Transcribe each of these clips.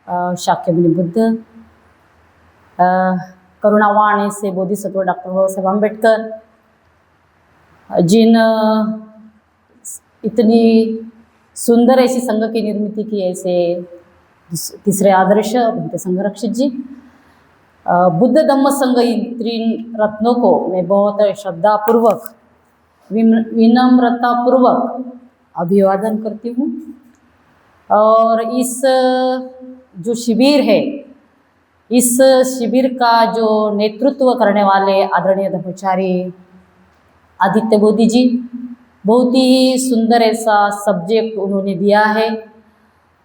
शाक्यमुनि बुद्ध, करुणावाणी से बोधिसत्व डॉक्टर बाबा साहेब अम्बेडकर, जिन इतनी सुंदर ऐसी संघ की निर्मित की, ऐसे तीसरे आदर्श भक्ति संघरक्षित जी, बुद्ध धम्म संघ, इन तीन रत्नों को मैं बहुत श्रद्धापूर्वक विनम्रतापूर्वक अभिवादन करती हूँ। और इस जो शिविर है, इस शिविर का जो नेतृत्व करने वाले आदरणीय धर्माचार्य आदित्य बोधी जी, बहुत ही सुंदर ऐसा सब्जेक्ट उन्होंने दिया है,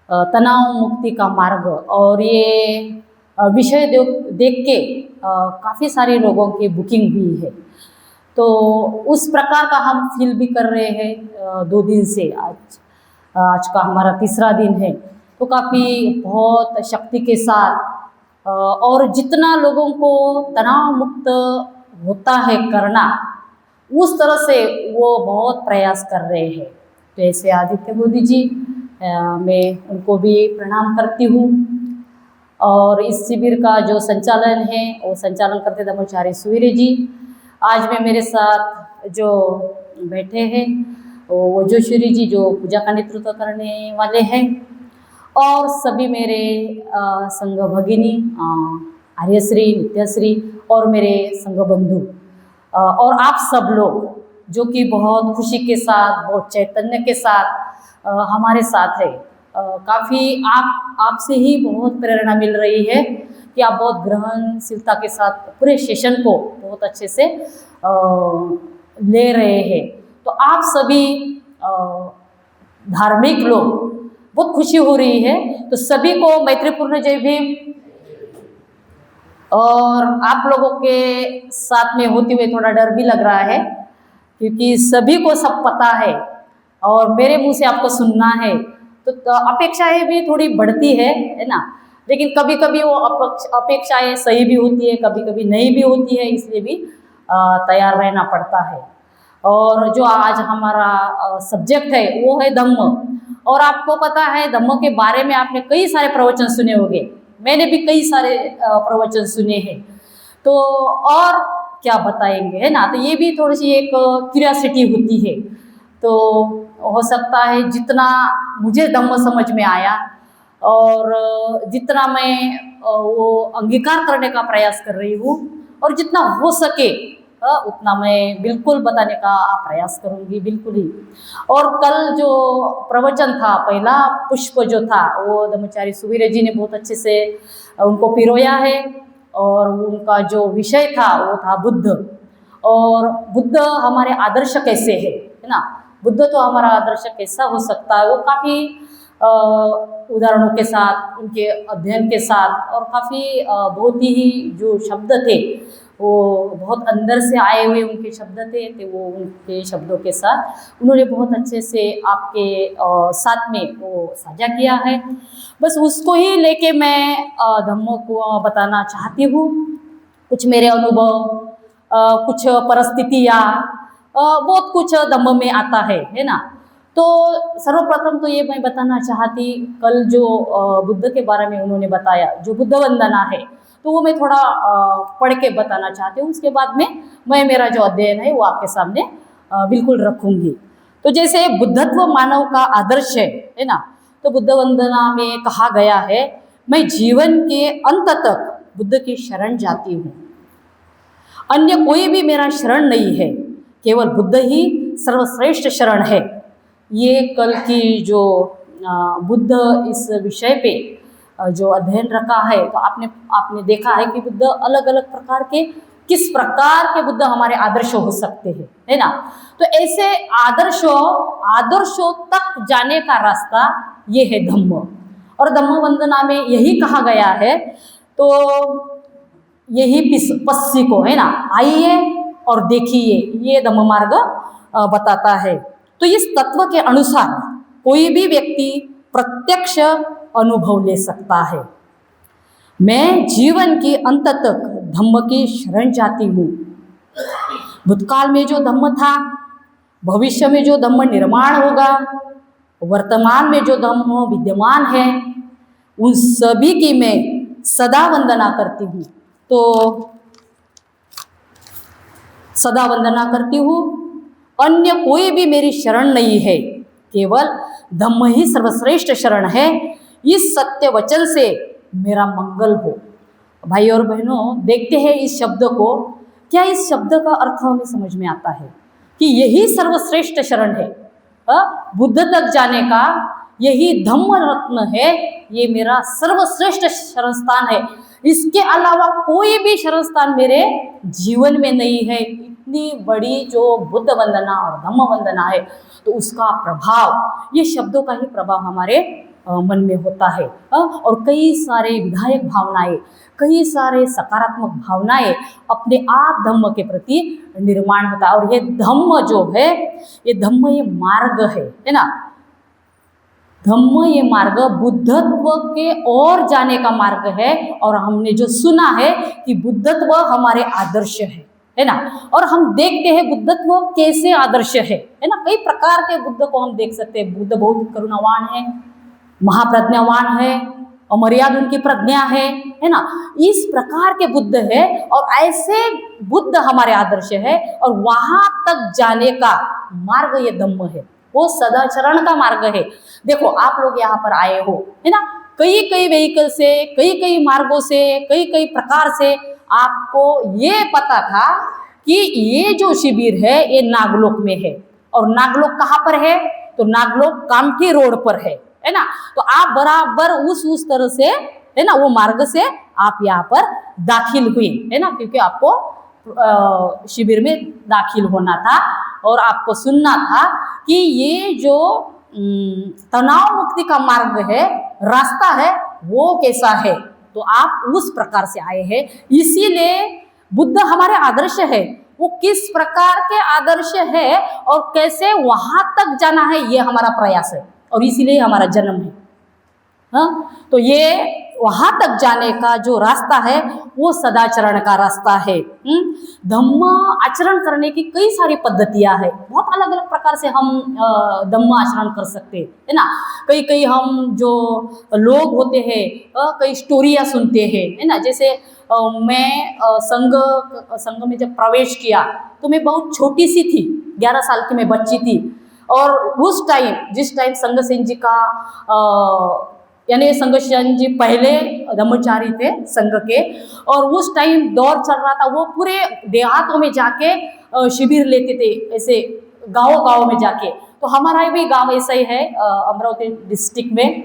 तनाव मुक्ति का मार्ग। और ये विषय देख के काफ़ी सारे लोगों की बुकिंग हुई है, तो उस प्रकार का हम फील भी कर रहे हैं 2 दिन से। आज का हमारा तीसरा दिन है, तो काफ़ी बहुत शक्ति के साथ और जितना लोगों को तनाव मुक्त होता है करना, उस तरह से वो बहुत प्रयास कर रहे हैं। तो ऐसे आदित्य बोधी जी, मैं उनको भी प्रणाम करती हूँ। और इस शिविर का जो संचालन है वो संचालन करते धर्माचार्य सुवीरे जी। आज में मेरे साथ जो बैठे हैं वो जोशीरी जी, जो पूजा का नेतृत्व करने वाले हैं, और सभी मेरे संघ भगिनी आर्यश्री, नित्यश्री और मेरे संघ बंधु, और आप सब लोग जो कि बहुत खुशी के साथ, बहुत चैतन्य के साथ हमारे साथ है। काफ़ी आपसे ही बहुत प्रेरणा मिल रही है कि आप बहुत ग्रहणशीलता के साथ पूरे सेशन को बहुत अच्छे से ले रहे हैं। तो आप सभी धार्मिक लोग, बहुत खुशी हो रही है, तो सभी को मैत्रीपूर्ण जय भीम। और आप लोगों के साथ में होते हुए थोड़ा डर भी लग रहा है, क्योंकि सभी को सब पता है और मेरे मुंह से आपको सुनना है, तो अपेक्षाएं भी थोड़ी बढ़ती है ना। लेकिन कभी कभी वो अपेक्षाएं सही भी होती है, कभी कभी नहीं भी होती है, इसलिए भी तैयार रहना पड़ता है। और जो आज हमारा सब्जेक्ट है वो है धम्म। और आपको पता है धम्म के बारे में आपने कई सारे प्रवचन सुने होंगे, मैंने भी कई सारे प्रवचन सुने हैं, तो और क्या बताएंगे, है ना। तो ये भी थोड़ी सी एक क्यूरियोसिटी होती है। तो हो सकता है जितना मुझे धम्म समझ में आया और जितना मैं वो अंगीकार करने का प्रयास कर रही हूँ, और जितना हो सके उतना मैं बिल्कुल बताने का प्रयास करूँगी, बिल्कुल ही। और कल जो प्रवचन था, पहला पुष्प जो था, वो धर्माचार्य सुवीरे जी ने बहुत अच्छे से उनको पिरोया है। और उनका जो विषय था वो था बुद्ध, और बुद्ध हमारे आदर्श कैसे है ना। बुद्ध तो हमारा आदर्श कैसा हो सकता है, वो काफ़ी उदाहरणों के साथ, उनके अध्ययन के साथ, और काफ़ी बहुत ही जो शब्द थे वो बहुत अंदर से आए हुए उनके शब्द थे, तो वो उनके शब्दों के साथ उन्होंने बहुत अच्छे से आपके साथ में वो साझा किया है। बस उसको ही लेके मैं धम्मों को बताना चाहती हूँ। कुछ मेरे अनुभव, कुछ परिस्थितियाँ, बहुत कुछ धम्म में आता है ना। तो सर्वप्रथम तो ये मैं बताना चाहती, कल जो बुद्ध के बारे में उन्होंने बताया, जो बुद्ध वंदना है, तो वो मैं थोड़ा पढ़ के बताना चाहती हूँ। उसके बाद में मैं मेरा जो अध्ययन है वो आपके सामने बिल्कुल रखूँगी। तो जैसे बुद्धत्व मानव का आदर्श है ना। तो बुद्ध वंदना में कहा गया है, मैं जीवन के अंत तक बुद्ध की शरण जाती हूँ, अन्य कोई भी मेरा शरण नहीं है, केवल बुद्ध ही सर्वश्रेष्ठ शरण है। ये कल की जो बुद्ध इस विषय पे जो अध्ययन रखा है, तो आपने देखा है कि बुद्ध अलग अलग प्रकार के, किस प्रकार के बुद्ध हमारे आदर्श हो सकते हैं, है ना। तो ऐसे आदर्शों तक जाने का रास्ता ये है धम्म। और धम्म वंदना में यही कहा गया है, तो यही पस्सी को, है ना, आइए और देखिए, ये धम्म मार्ग बताता है। तो इस तत्व के अनुसार कोई भी व्यक्ति प्रत्यक्ष अनुभव ले सकता है। मैं जीवन के अंत तक धम्म की शरण जाती हूँ। भूतकाल में जो धम्म था, भविष्य में जो धम्म निर्माण होगा, वर्तमान में जो धम्म विद्यमान है, उन सभी की मैं सदा वंदना करती हूँ। तो सदा वंदना करती हूँ, अन्य कोई भी मेरी शरण नहीं है, केवल धम्म ही सर्वश्रेष्ठ शरण है, इस सत्य वचन से मेरा मंगल हो। भाई और बहनों, देखते हैं इस शब्द को, क्या इस शब्द का अर्थ हमें समझ में आता है कि यही सर्वश्रेष्ठ शरण है, बुद्ध तक जाने का यही धम्म रत्न है, ये मेरा सर्वश्रेष्ठ शरण स्थान है, इसके अलावा कोई भी शरण स्थान मेरे जीवन में नहीं है। इतनी बड़ी जो बुद्ध वंदना और धम्म वंदना है, तो उसका प्रभाव, ये शब्दों का ही प्रभाव हमारे मन में होता है, और कई सारे विधायक भावनाएं, कई सारे सकारात्मक भावनाएं अपने आप धम्म के प्रति निर्माण होता है। और ये धम्म जो है, ये धम्म ये मार्ग है ना, धम्म ये मार्ग बुद्धत्व के ओर जाने का मार्ग है। और हमने जो सुना है कि बुद्धत्व हमारे आदर्श है ना, और हम देखते हैं बुद्धत्व कैसे आदर्श है ना। कई प्रकार के बुद्ध को हम देख सकते हैं। बुद्ध बहुत करुणावान है, महाप्रज्ञावान है, अमर्याद उनकी प्रज्ञा है ना। इस प्रकार के बुद्ध है, और ऐसे बुद्ध हमारे आदर्श है, और वहां तक जाने का मार्ग ये धम्म है, वो सदाचरण का मार्ग है। देखो, आप लोग यहाँ पर आए हो, है ना, कई कई व्हीकल से, कई कई मार्गों से, कई कई प्रकार से आपको ये पता था कि ये जो शिविर है ये नागलोक में है। और नागलोक कहाँ पर है? तो नागलोक कामठी रोड पर है ना। तो आप बराबर उस तरह से, है ना, वो मार्ग से आप यहाँ पर दाखिल हुए, है ना, क्योंकि आपको शिविर में दाखिल होना था और आपको सुनना था कि ये जो तनाव मुक्ति का मार्ग है, रास्ता है, वो कैसा है। तो आप उस प्रकार से आए हैं, इसीलिए बुद्ध हमारे आदर्श है। वो किस प्रकार के आदर्श है और कैसे वहां तक जाना है, ये हमारा प्रयास है, और इसीलिए हमारा जन्म है। हाँ, तो ये वहां तक जाने का जो रास्ता है वो सदाचरण का रास्ता है। धम्म आचरण करने की कई सारी पद्धतियां है, बहुत अलग अलग प्रकार से हम धम्म आचरण कर सकते हैं, है ना। कई हम जो लोग होते हैं, कई स्टोरियां सुनते हैं, है ना। जैसे मैं संघ में जब प्रवेश किया तो मैं बहुत छोटी सी थी, 11 साल की मैं बच्ची थी। और उस टाइम, जिस टाइम संघसेन जी का यानी संघसेन जी पहले धम्मचारी थे संघ के, और उस टाइम दौर चल रहा था, वो पूरे देहातों में जाके शिविर लेते थे, ऐसे गाँव में जाके। तो हमारा भी गांव ऐसा ही है, अमरावती डिस्ट्रिक्ट में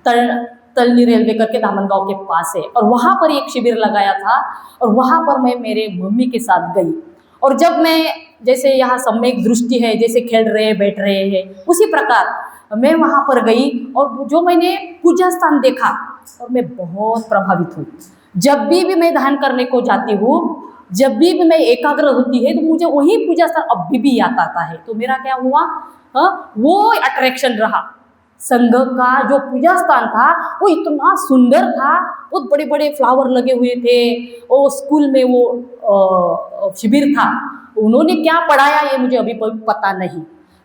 तलनी रेलवे करके धामनगांव के पास है। और वहाँ पर एक शिविर लगाया था, और वहाँ पर मैं मेरे मम्मी के साथ गई। और जब मैं, जैसे यहाँ सम्यक दृष्टि है, जैसे खेल रहे बैठ रहे हैं, उसी प्रकार मैं वहाँ पर गई, और जो मैंने पूजा स्थान देखा, और मैं बहुत प्रभावित हुई। जब भी मैं ध्यान करने को जाती हूँ, जब भी मैं एकाग्र होती है, तो मुझे वही पूजा स्थान अभी भी याद आता है। तो मेरा क्या हुआ, वो अट्रैक्शन रहा। संघ का जो पूजा स्थान था वो इतना सुंदर था, बहुत बड़े बड़े फ्लावर लगे हुए थे। और स्कूल में वो शिविर था, उन्होंने क्या पढ़ाया ये मुझे अभी पता नहीं,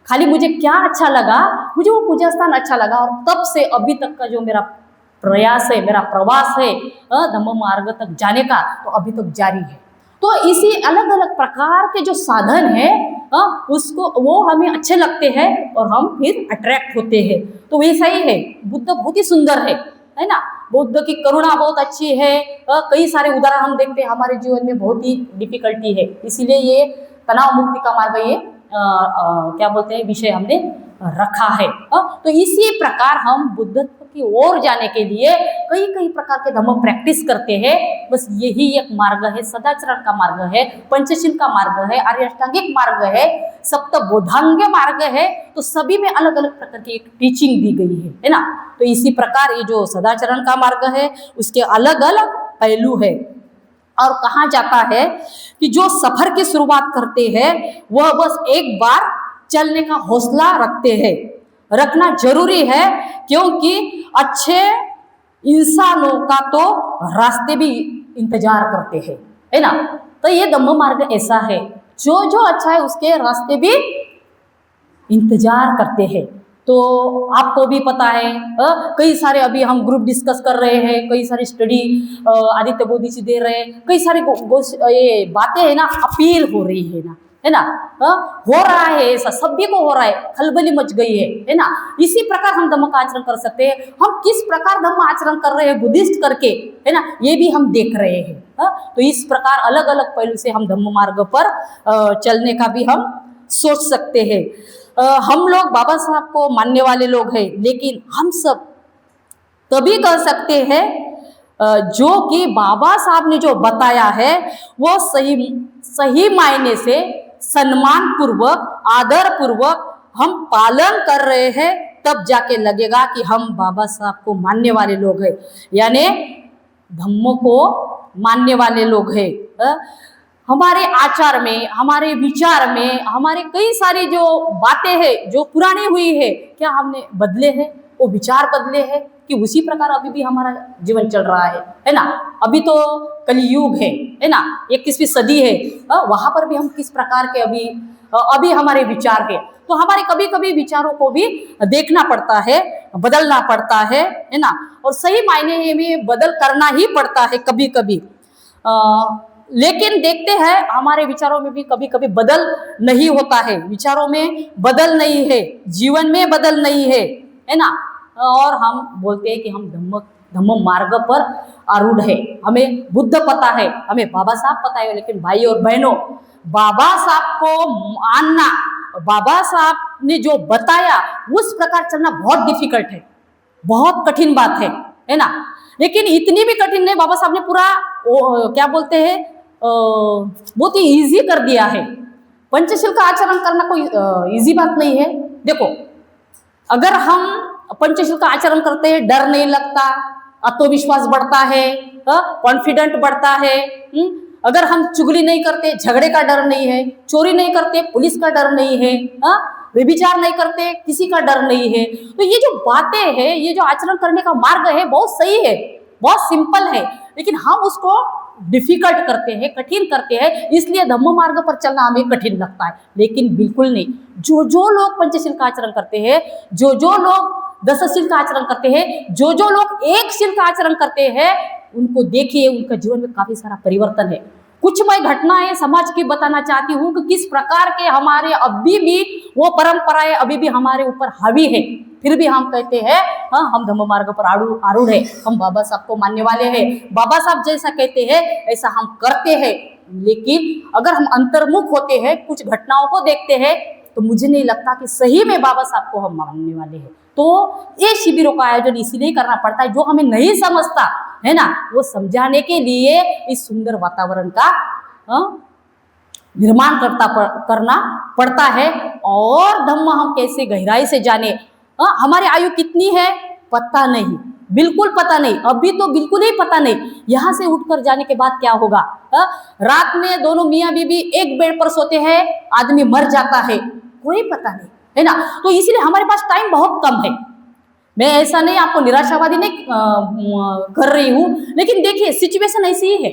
खाली मुझे क्या अच्छा लगा, मुझे वो पूजा स्थान अच्छा लगा। और तब से अभी तक का जो मेरा प्रयास है, मेरा प्रवास है धम्म मार्ग तक जाने का, तो अभी तक जारी है। तो इसी अलग अलग प्रकार के जो साधन है, उसको वो हमें अच्छे लगते हैं और हम फिर अट्रैक्ट होते हैं। तो वैसा ही है, बुद्ध बहुत ही सुंदर है ना। बुद्ध की करुणा बहुत अच्छी है। कई सारे उदाहरण हम देखते हैं हमारे जीवन में, बहुत ही डिफिकल्टी है, इसीलिए ये तनाव मुक्ति का मार्ग, ये क्या बोलते हैं, विषय हमने रखा है। तो इसी प्रकार हम बुद्धत्व की ओर जाने के लिए कई कई प्रकार के धम्म प्रैक्टिस करते हैं। बस यही एक मार्ग है, सदाचरण का मार्ग है, पंचशील का मार्ग है, आर्य अष्टांगिक मार्ग है, सप्त बोधांग मार्ग है। तो सभी में अलग अलग प्रकार की एक टीचिंग दी गई है ना। तो इसी प्रकार ये जो सदाचरण का मार्ग है, उसके अलग अलग पहलू है। और कहा जाता है कि जो सफर की शुरुआत करते हैं वह बस एक बार चलने का हौसला रखते हैं, रखना जरूरी है, क्योंकि अच्छे इंसानों का तो रास्ते भी इंतजार करते हैं, है ना। तो ये धम्म मार्ग ऐसा है, जो जो अच्छा है उसके रास्ते भी इंतजार करते हैं। तो आपको भी पता है कई सारे अभी हम ग्रुप डिस्कस कर रहे हैं, कई सारी स्टडी आदित्य मोदी जी दे रहे हैं, कई सारी ये बातें है ना, अपील हो रही है ना हो रहा है, ऐसा सभी को हो रहा है, खलबली मच गई है ना। इसी प्रकार हम धम्म का आचरण कर सकते हैं। हम किस प्रकार धम्म आचरण कर रहे हैं बुद्धिस्ट करके, है ना, ये भी हम देख रहे हैं। तो इस प्रकार अलग अलग पहलू से हम धम्म मार्ग पर चलने का भी हम सोच सकते हैं। हम लोग बाबा साहब को मानने वाले लोग हैं, लेकिन हम सब तभी कर सकते हैं जो कि बाबा साहब ने जो बताया है वो सही मायने से सम्मान पूर्वक, आदर पूर्वक हम पालन कर रहे हैं, तब जाके लगेगा कि हम बाबा साहब को मानने वाले लोग हैं, यानी धम्म को मानने वाले लोग हैं। हमारे आचार में, हमारे विचार में, हमारे कई सारी जो बातें हैं जो पुरानी हुई है, क्या हमने बदले हैं? वो विचार बदले हैं कि उसी प्रकार अभी भी हमारा जीवन चल रहा है ना। अभी तो कलयुग है ना, 21वीं सदी है, वहां पर भी हम किस प्रकार के अभी हमारे विचार है। तो हमारे कभी कभी विचारों को भी देखना पड़ता है, बदलना पड़ता है ना, और सही मायने में बदल करना ही पड़ता है कभी कभी। लेकिन देखते हैं हमारे विचारों में भी कभी कभी बदल नहीं होता है, विचारों में बदल नहीं है, जीवन में बदल नहीं है ना। और हम बोलते हैं कि हम धम्म मार्ग पर आरूढ़ है, हमें बुद्ध पता है, हमें बाबा साहब पता है, लेकिन भाई और बहनों, बाबा साहब को मानना, बाबा साहब ने जो बताया उस प्रकार चलना बहुत डिफिकल्ट है, बहुत कठिन बात है ना। लेकिन इतनी भी कठिन नहीं, बाबा साहब ने पूरा क्या बोलते हैं बहुत ही इजी कर दिया है। पंचशील का आचरण करना कोई इजी बात नहीं है। देखो, अगर हम पंचशील का आचरण करते हैं, डर नहीं लगता, आत्मविश्वास बढ़ता है, कॉन्फिडेंट बढ़ता है। अगर हम चुगली नहीं करते, झगड़े का डर नहीं है, चोरी नहीं करते, पुलिस का डर नहीं है, व्यभिचार नहीं करते, किसी का डर नहीं है, तो ये जो बातें हैं, ये जो आचरण करने का मार्ग है बहुत सही है, बहुत सिंपल है, लेकिन हम उसको डिफिकल्ट करते हैं, कठिन करते हैं, इसलिए धम्म मार्ग पर चलना हमें कठिन लगता है। लेकिन बिल्कुल नहीं, जो लोग पंचशील का आचरण करते हैं, जो लोग दशशील का आचरण करते हैं, जो लोग एक शील का आचरण करते हैं, उनको देखिए, उनका जीवन में काफी सारा परिवर्तन है। कुछ मैं घटनाएं समाज की बताना चाहती हूँ कि किस प्रकार के हमारे अभी भी वो परंपराएं अभी भी हमारे ऊपर हावी है, फिर भी हम कहते हैं हाँ, हम धम्म मार्ग पर आरूढ़ है, हम बाबा साहब को मानने वाले हैं, बाबा साहब जैसा कहते हैं ऐसा हम करते हैं। लेकिन अगर हम अंतर्मुख होते हैं, कुछ घटनाओं को देखते हैं, तो मुझे नहीं लगता कि सही में बाबा साहब को हम मानने वाले हैं। तो ये शिविरों का आयोजन इसीलिए करना पड़ता है, जो हमें नहीं समझता है ना, वो समझाने के लिए इस सुंदर वातावरण का निर्माण करना पड़ता है। और धम्म हम कैसे गहराई से जाने, हमारी आयु कितनी है पता नहीं, बिल्कुल पता नहीं, अभी तो बिल्कुल ही पता नहीं, यहाँ से उठकर जाने के बाद क्या होगा। रात में दोनों मियाँ बीबी एक बेड पर सोते हैं, आदमी मर जाता है, कोई पता नहीं, है ना। तो इसीलिए हमारे पास टाइम बहुत कम है। मैं ऐसा नहीं आपको निराशावादी नहीं कर रही हूँ, लेकिन देखिए सिचुएशन ऐसी ही है,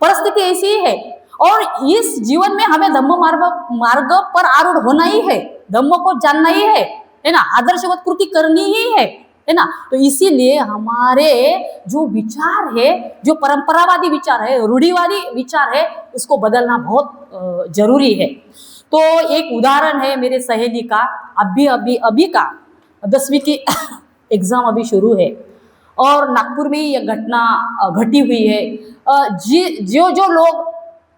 परिस्थिति ऐसी ही है, और इस जीवन में हमें धम्म मार्ग पर आरूढ़ होना ही है, धम्म को जानना ही है ना, आदर्शवत कृति करनी ही है ना। तो इसीलिए हमारे जो विचार है, जो परंपरावादी विचार है, रूढ़िवादी विचार है, उसको बदलना बहुत जरूरी है। तो एक उदाहरण है मेरे सहेली का, अभी का 10वीं की एग्जाम अभी शुरू है, और नागपुर में यह घटना घटी हुई है। जो लोग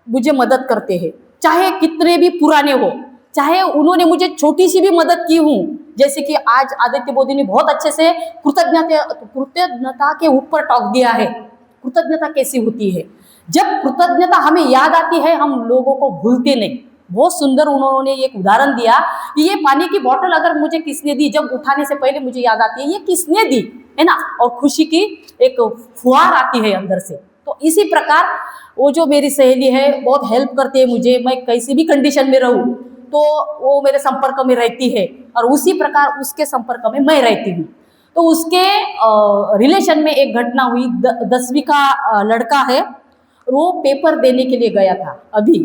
मुझे मदद करते हैं, चाहे कितने भी पुराने हो, चाहे उन्होंने मुझे छोटी सी भी मदद की हूँ, जैसे कि आज आदित्य मोदी ने बहुत अच्छे से कृतज्ञता के ऊपर टॉक दिया है। कृतज्ञता कैसी होती है, जब कृतज्ञता हमें याद आती है, हम लोगों को भूलते नहीं। बहुत सुंदर उन्होंने एक उदाहरण दिया कि ये पानी की बोतल अगर मुझे किसने दी, जब उठाने से पहले मुझे याद आती है ये किसने दी, है ना, और खुशी की एक फुहार आती है अंदर से। तो इसी प्रकार वो जो मेरी सहेली है बहुत हेल्प करती है मुझे, मैं कैसी भी कंडीशन में रहूं तो वो मेरे संपर्क में रहती है, और उसी प्रकार उसके संपर्क में मैं रहती हूँ। तो उसके रिलेशन में एक घटना हुई, 10वीं का लड़का है, वो पेपर देने के लिए गया था अभी,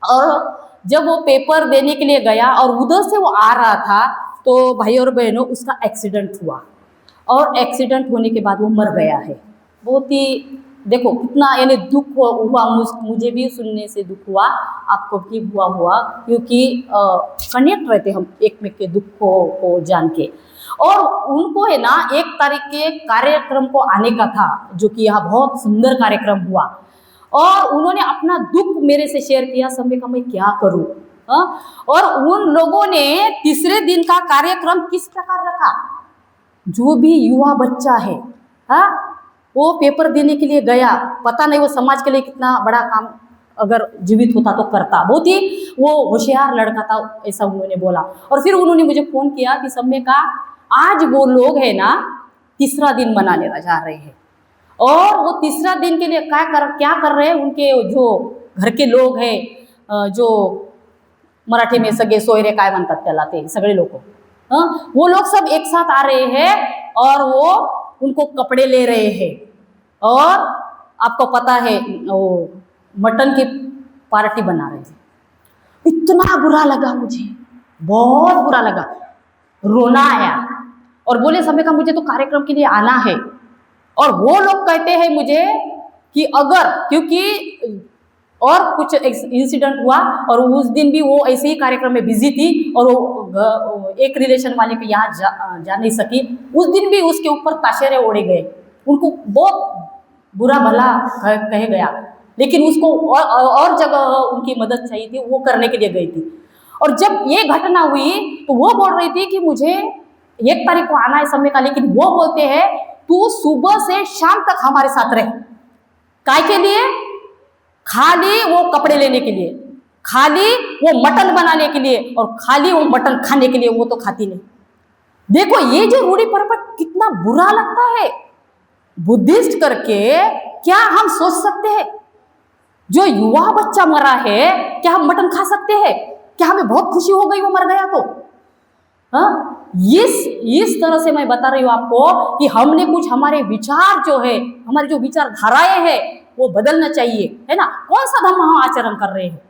और जब वो पेपर देने के लिए गया और उधर से वो आ रहा था, तो भाई और बहनों उसका एक्सीडेंट हुआ और एक्सीडेंट होने के बाद वो मर गया है। बहुत ही देखो कितना यानी दुख हुआ, मुझे भी सुनने से दुख हुआ, आपको भी हुआ क्योंकि कनेक्ट रहते हम एक में के दुख को जान के। और उनको है ना 1 तारीख के कार्यक्रम को आने का था, जो कि यहाँ बहुत सुंदर कार्यक्रम हुआ और उन्होंने अपना दुख मेरे से शेयर किया। समय का मैं क्या करूं। और उन लोगों ने तीसरे दिन का कार्यक्रम किस प्रकार रखा, जो भी युवा बच्चा है वो पेपर देने के लिए गया, पता नहीं वो समाज के लिए कितना बड़ा काम अगर जीवित होता तो करता, बहुत ही वो होशियार लड़का था, ऐसा उन्होंने बोला। और फिर उन्होंने मुझे फोन किया कि समय का आज वो लोग है ना तीसरा दिन मनाने जा रहे हैं और वो तीसरा दिन के लिए क्या कर रहे हैं, उनके जो घर के लोग हैं, जो मराठी में सगळे सोयरे काय म्हणतात त्याला ते सगळे लोग, वो लोग सब एक साथ आ रहे हैं और वो उनको कपड़े ले रहे हैं और आपको पता है वो मटन की पार्टी बना रहे थे। इतना बुरा लगा मुझे, बहुत बुरा लगा, रोना आया और बोले समय का मुझे तो कार्यक्रम के लिए आना है। और वो लोग कहते हैं मुझे कि अगर क्योंकि और कुछ इंसिडेंट हुआ और उस दिन भी वो ऐसे ही कार्यक्रम में बिजी थी और वो एक रिलेशन वाले के यहाँ जा नहीं सकी, उस दिन भी उसके ऊपर ताशेरे ओढ़े गए, उनको बहुत बुरा भला कहे गया, लेकिन उसको और जगह उनकी मदद चाहिए थी, वो करने के लिए गई थी। और जब ये घटना हुई तो वो बोल रही थी कि मुझे 1 तारीख को आना है समय का, लेकिन वो बोलते हैं तू सुबह से शाम तक हमारे साथ रहे। काय के लिए? खाली वो कपड़े लेने के लिए, खाली वो मटन बनाने के लिए और खाली वो मटन खाने के लिए, वो तो खाती नहीं। देखो ये जो रूढ़ी परंपरा कितना बुरा लगता है। बुद्धिस्ट करके क्या हम सोच सकते हैं जो युवा बच्चा मरा है, क्या हम मटन खा सकते हैं? क्या हमें बहुत खुशी हो गई वो मर गया तो? इस तरह से मैं बता रही हूँ आपको कि हमने कुछ हमारे विचार जो है, हमारी जो विचारधाराएं हैं वो बदलना चाहिए, है ना। कौन सा धर्म हम आचरण कर रहे हैं?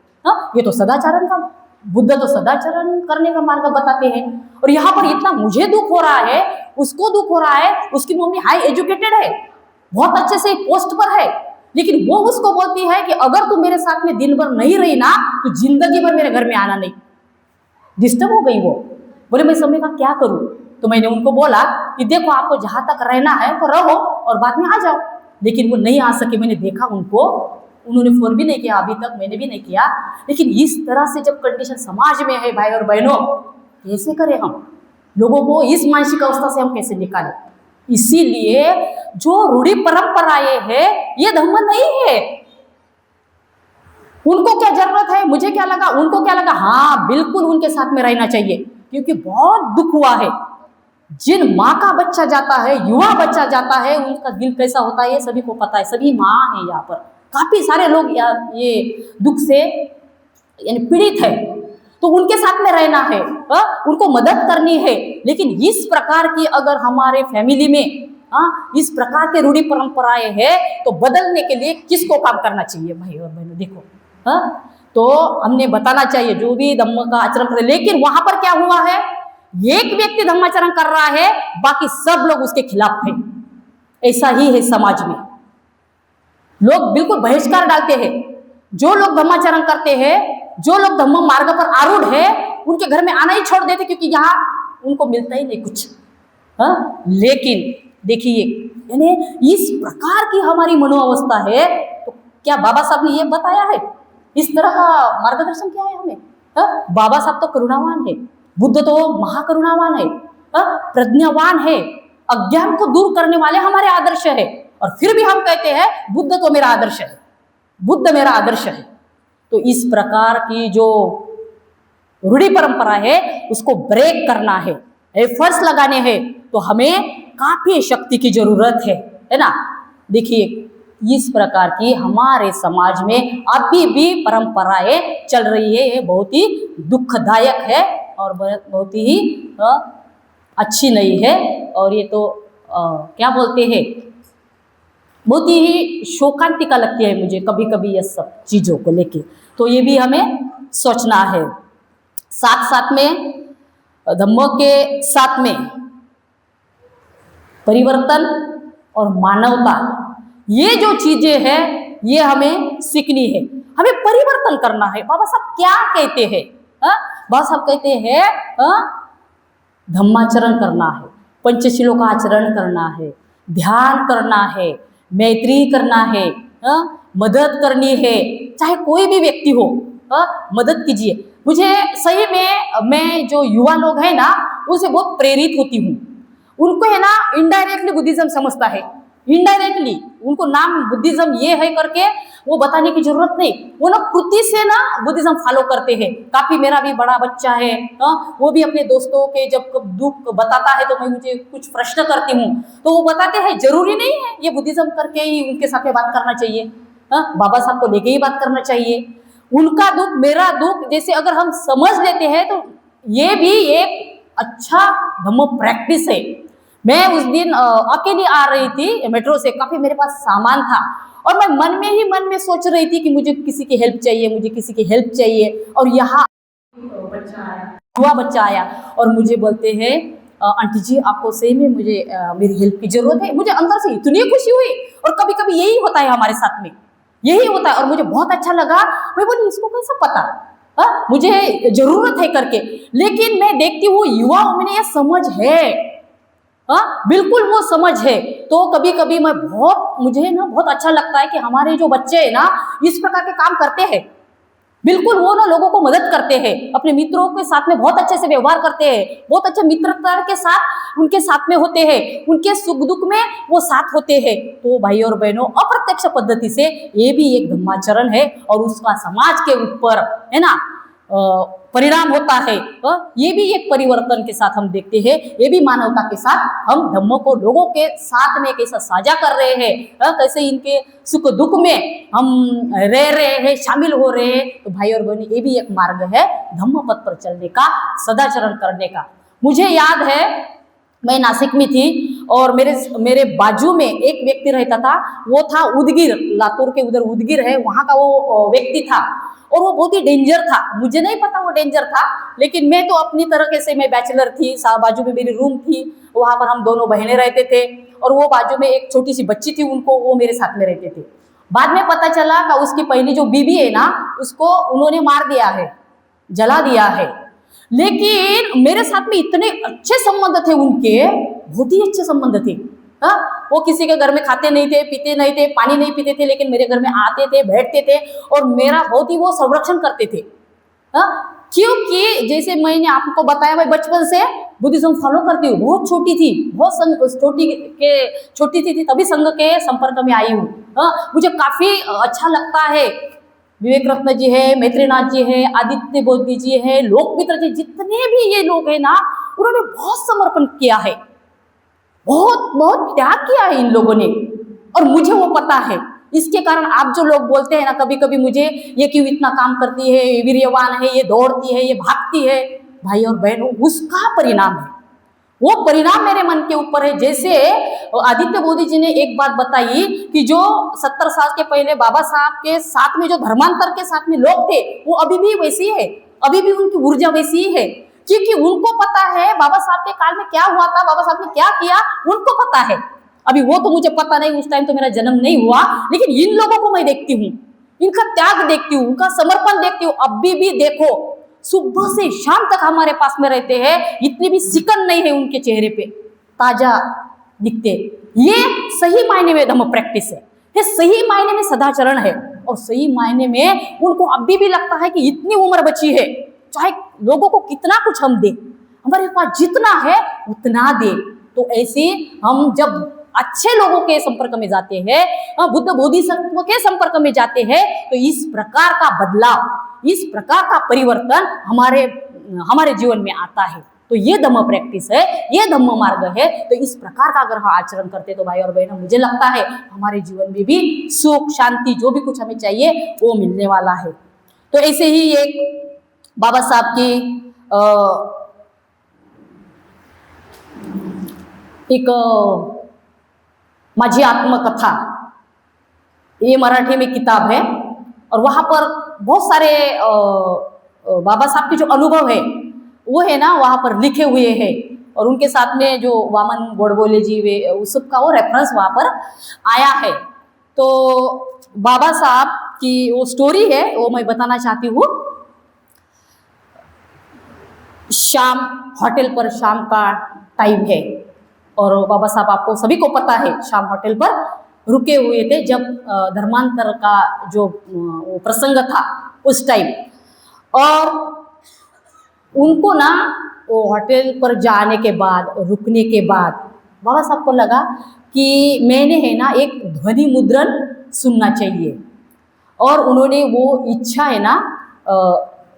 ये तो सदाचरण का, बुद्ध तो सदाचरण करने का मार्ग बताते हैं। और यहाँ पर इतना मुझे दुख हो रहा है, उसको दुख हो रहा है, उसकी मम्मी हाई एजुकेटेड है, बहुत अच्छे से पोस्ट पर है, लेकिन वो उसको बोलती है कि अगर तू मेरे साथ में दिन भर नहीं रही ना तो जिंदगी भर मेरे घर में आना नहीं। डिस्टर्ब हो गई वो, बोले मैं समय का क्या करूं। तो मैंने उनको बोला कि देखो आपको जहां तक रहना है तो रहो और बाद में आ जाओ, लेकिन वो नहीं आ सके। मैंने देखा उनको, उन्होंने फोन भी नहीं किया अभी तक, मैंने भी नहीं किया। लेकिन इस तरह से जब कंडीशन समाज में है भाई और बहनों, कैसे करें हम लोगों को इस मानसिक अवस्था से हम कैसे निकालें? इसीलिए जो रूढ़ी परंपराएं है ये धर्म नहीं है। उनको क्या जरूरत है, मुझे क्या लगा, उनको क्या लगा, हाँ बिल्कुल उनके साथ में रहना चाहिए, क्योंकि बहुत दुख हुआ है। जिन माँ का बच्चा जाता है, युवा बच्चा जाता है, उनका दिल कैसा होता है ये सभी को पता है। सभी माँ है यहाँ पर, काफी सारे लोग ये दुख से यानी पीड़ित है, तो उनके साथ में रहना है, उनको मदद करनी है। लेकिन इस प्रकार की अगर हमारे फैमिली में इस प्रकार के रूढ़ी परंपराएं है तो बदलने के लिए किसको काम करना चाहिए भाई और बहनों? देखो तो हमने बताना चाहिए जो भी धम्म का आचरण करे। लेकिन वहां पर क्या हुआ है, एक व्यक्ति धम्माचरण कर रहा है, बाकी सब लोग उसके खिलाफ है। ऐसा ही है समाज में, लोग बिल्कुल बहिष्कार डालते हैं। जो लोग धम्माचरण करते हैं, जो लोग धम्म मार्ग पर आरूढ़ है, उनके घर में आना ही छोड़ देते, क्योंकि यहाँ उनको मिलता ही नहीं कुछ। लेकिन देखिए यानी इस प्रकार की हमारी मनोअवस्था है, तो क्या बाबा साहब ने ये बताया है? इस तरह का मार्गदर्शन किया है हमें? बाबा साहब तो करुणावान है, बुद्ध तो महाकरुणावान है, प्रज्ञावान है, अज्ञान को दूर करने वाले हमारे आदर्श है। और फिर भी हम कहते हैं बुद्ध तो मेरा आदर्श है, बुद्ध मेरा आदर्श है। तो इस प्रकार की जो रूढ़ी परंपरा है उसको ब्रेक करना है, एफर्ट्स लगाने हैं, तो हमें काफी शक्ति की जरूरत है ना। देखिए इस प्रकार की हमारे समाज में अभी भी परंपराएं चल रही है, ये बहुत ही दुखदायक है और बहुत ही अच्छी नहीं है। और ये तो क्या बोलते हैं, बहुत ही शोकांतिका लगती है मुझे कभी कभी ये सब चीज़ों को लेके। तो ये भी हमें सोचना है। साथ साथ में धम्म के साथ में परिवर्तन और मानवता, ये जो चीजें हैं ये हमें सीखनी है, हमें परिवर्तन करना है। बाबा साहब क्या कहते हैं? बाबा साहब कहते हैं धम्माचरण करना है, पंचशीलों का आचरण करना है, ध्यान करना है, मैत्री करना है, मदद करनी है, चाहे कोई भी व्यक्ति हो, मदद कीजिए। मुझे सही में मैं जो युवा लोग हैं ना उनसे बहुत प्रेरित होती हूँ। उनको है ना इनडायरेक्टली बुद्धिज्म समझता है, इनडायरेक्टली उनको नाम बुद्धिज्म ये है करके वो बताने की जरूरत नहीं, वो ना कृति से ना बुद्धिज्म फॉलो करते हैं। काफी मेरा भी बड़ा बच्चा है, वो भी अपने दोस्तों के जब दुख बताता है तो मैं मुझे कुछ प्रश्न करती हूँ तो वो बताते हैं जरूरी नहीं है ये बुद्धिज्म करके ही उनके साथ में बात करना चाहिए, बाबा साहब को लेके ही बात करना चाहिए। उनका दुख मेरा दुख जैसे अगर हम समझ लेते हैं तो ये भी एक अच्छा धम्म प्रैक्टिस है। मैं उस दिन अकेली आ रही थी मेट्रो से, काफी मेरे पास सामान था और मैं मन में सोच रही थी कि मुझे किसी की हेल्प चाहिए, मुझे किसी की हेल्प चाहिए। और यहाँ युवा बच्चा आया और मुझे बोलते हैं आंटी जी आपको सही में मुझे मेरी हेल्प की जरूरत है। मुझे अंदर से इतनी खुशी हुई, और कभी कभी यही होता है हमारे साथ में, यही होता है और मुझे बहुत अच्छा लगा। मैं बोली इसको कैसे पता, मुझे जरूरत है करके। लेकिन मैं देखती हूँ युवाओं में ये समझ है, बिल्कुल वो समझ है। तो कभी कभी मुझे ना बहुत अच्छा लगता है कि हमारे जो बच्चे हैं ना इस प्रकार के काम करते हैं। बिल्कुल वो ना लोगों को मदद करते हैं, अपने मित्रों के साथ में बहुत अच्छे से व्यवहार करते हैं, बहुत अच्छे मित्रता के साथ उनके साथ में होते हैं, उनके सुख दुख में वो साथ होते हैं। तो भाई और बहनों अप्रत्यक्ष पद्धति से ये भी एक धम्माचरण है और उसका समाज के ऊपर है ना परिणाम होता है। ये भी एक परिवर्तन के साथ हम देखते हैं, ये भी मानवता के साथ हम धम्म को लोगों के साथ में कैसा साझा कर रहे हैं, कैसे इनके सुख दुख में हम रह रहे हैं, शामिल हो रहे हैं। तो भाई और बहनी ये भी एक मार्ग है धम्म पथ पर चलने का, सदाचरण करने का। मुझे याद है मैं नासिक में थी और मेरे बाजू में एक व्यक्ति रहता था, वो था उदगीर, लातूर के उधर उदगीर है, वहां का वो व्यक्ति था और वो बहुत ही डेंजर था। मुझे नहीं पता वो डेंजर था, लेकिन मैं तो अपनी तरीके से, मैं बैचलर थी, बाजू में मेरी रूम थी, वहां पर हम दोनों बहनें रहते थे और वो बाजू में एक छोटी सी बच्ची थी, वो मेरे साथ में रहते थे। बाद में पता चला कि उसकी पहली जो बीवी है ना उसको उन्होंने मार दिया है, जला दिया है। लेकिन मेरे साथ में इतने अच्छे संबंध थे उनके, बहुत ही अच्छे संबंध थे। वो किसी के घर में खाते नहीं थे, पीते नहीं थे, पानी नहीं पीते थे, लेकिन मेरे घर में आते थे, बैठते थे और मेरा बहुत ही वो संरक्षण करते थे। क्योंकि जैसे मैंने आपको बताया मैं बचपन से बुद्धिज्म फॉलो करती हूँ, बहुत छोटी थी, बहुत छोटी थी तभी संघ के संपर्क में आई हूँ। मुझे काफी अच्छा लगता है। विवेक रत्न जी है, मैत्रीनाथ जी है, आदित्य बोधी जी है, लोकमित्र जी, जितने भी ये लोग हैं ना उन्होंने बहुत समर्पण किया है, बहुत बहुत त्याग किया है इन लोगों ने, और मुझे वो पता है। इसके कारण आप जो लोग बोलते हैं ना कभी कभी मुझे, ये क्यों इतना काम करती है, ये वीर्यवान है, ये दौड़ती है, ये भागती है, भाई और बहनों उसका परिणाम है, वो परिणाम मेरे मन के ऊपर है। जैसे आदित्य बोधी जी ने एक बात बताई कि जो 70 साल के पहले बाबा साहब के साथ में जो धर्मांतर के साथ में लोग थे वो अभी भी वैसी है, अभी भी उनकी ऊर्जा वैसी है, क्योंकि उनको पता है बाबा साहब के काल में क्या हुआ था, बाबा साहब ने क्या किया, उनको पता है। अभी वो तो मुझे पता नहीं, उस टाइम तो मेरा जन्म नहीं हुआ, लेकिन इन लोगों को मैं देखती हूँ, इनका त्याग देखती हूँ, उनका समर्पण देखती हूँ। अभी भी देखो सुबह से शाम तक हमारे पास में रहते हैं, इतनी भी सिकन नहीं है उनके चेहरे पे, ताजा दिखते। ये सही मायने में धम्म प्रैक्टिस है, ये सही मायने में सदाचरण है, और सही मायने में उनको अभी भी लगता है कि इतनी उम्र बची है, चाहे लोगों को कितना कुछ हम दे, हमारे पास जितना है उतना दे। तो ऐसे हम जब अच्छे लोगों के संपर्क में जाते हैं, बुद्ध बोधिसत्व के संपर्क में जाते हैं, तो इस प्रकार का बदलाव, इस प्रकार का परिवर्तन हमारे जीवन में आता है। तो ये धम्म प्रैक्टिस है, ये धम्म मार्ग है। तो इस प्रकार का अगर हम आचरण करते तो भाई और बहनों मुझे लगता है हमारे जीवन में भी सुख शांति जो भी कुछ हमें चाहिए वो मिलने वाला है। तो ऐसे ही एक बाबा साहब की एक माझी आत्मकथा, ये मराठी में किताब है, और वहाँ पर बहुत सारे बाबा साहब के जो अनुभव है वो है ना वहाँ पर लिखे हुए हैं, और उनके साथ में जो वामन गोडबोले जी वे उस सब का वो रेफरेंस वहाँ पर आया है। तो बाबा साहब की वो स्टोरी है वो मैं बताना चाहती हूँ। शाम होटल पर शाम का टाइम है, और बाबा साहब आपको सभी को पता है शाम होटल पर रुके हुए थे जब धर्मांतर का जो वो प्रसंग था उस टाइम। और उनको ना वो होटल पर जाने के बाद, रुकने के बाद बाबा साहब को लगा कि मैंने है ना एक ध्वनि मुद्रण सुनना चाहिए, और उन्होंने वो इच्छा है ना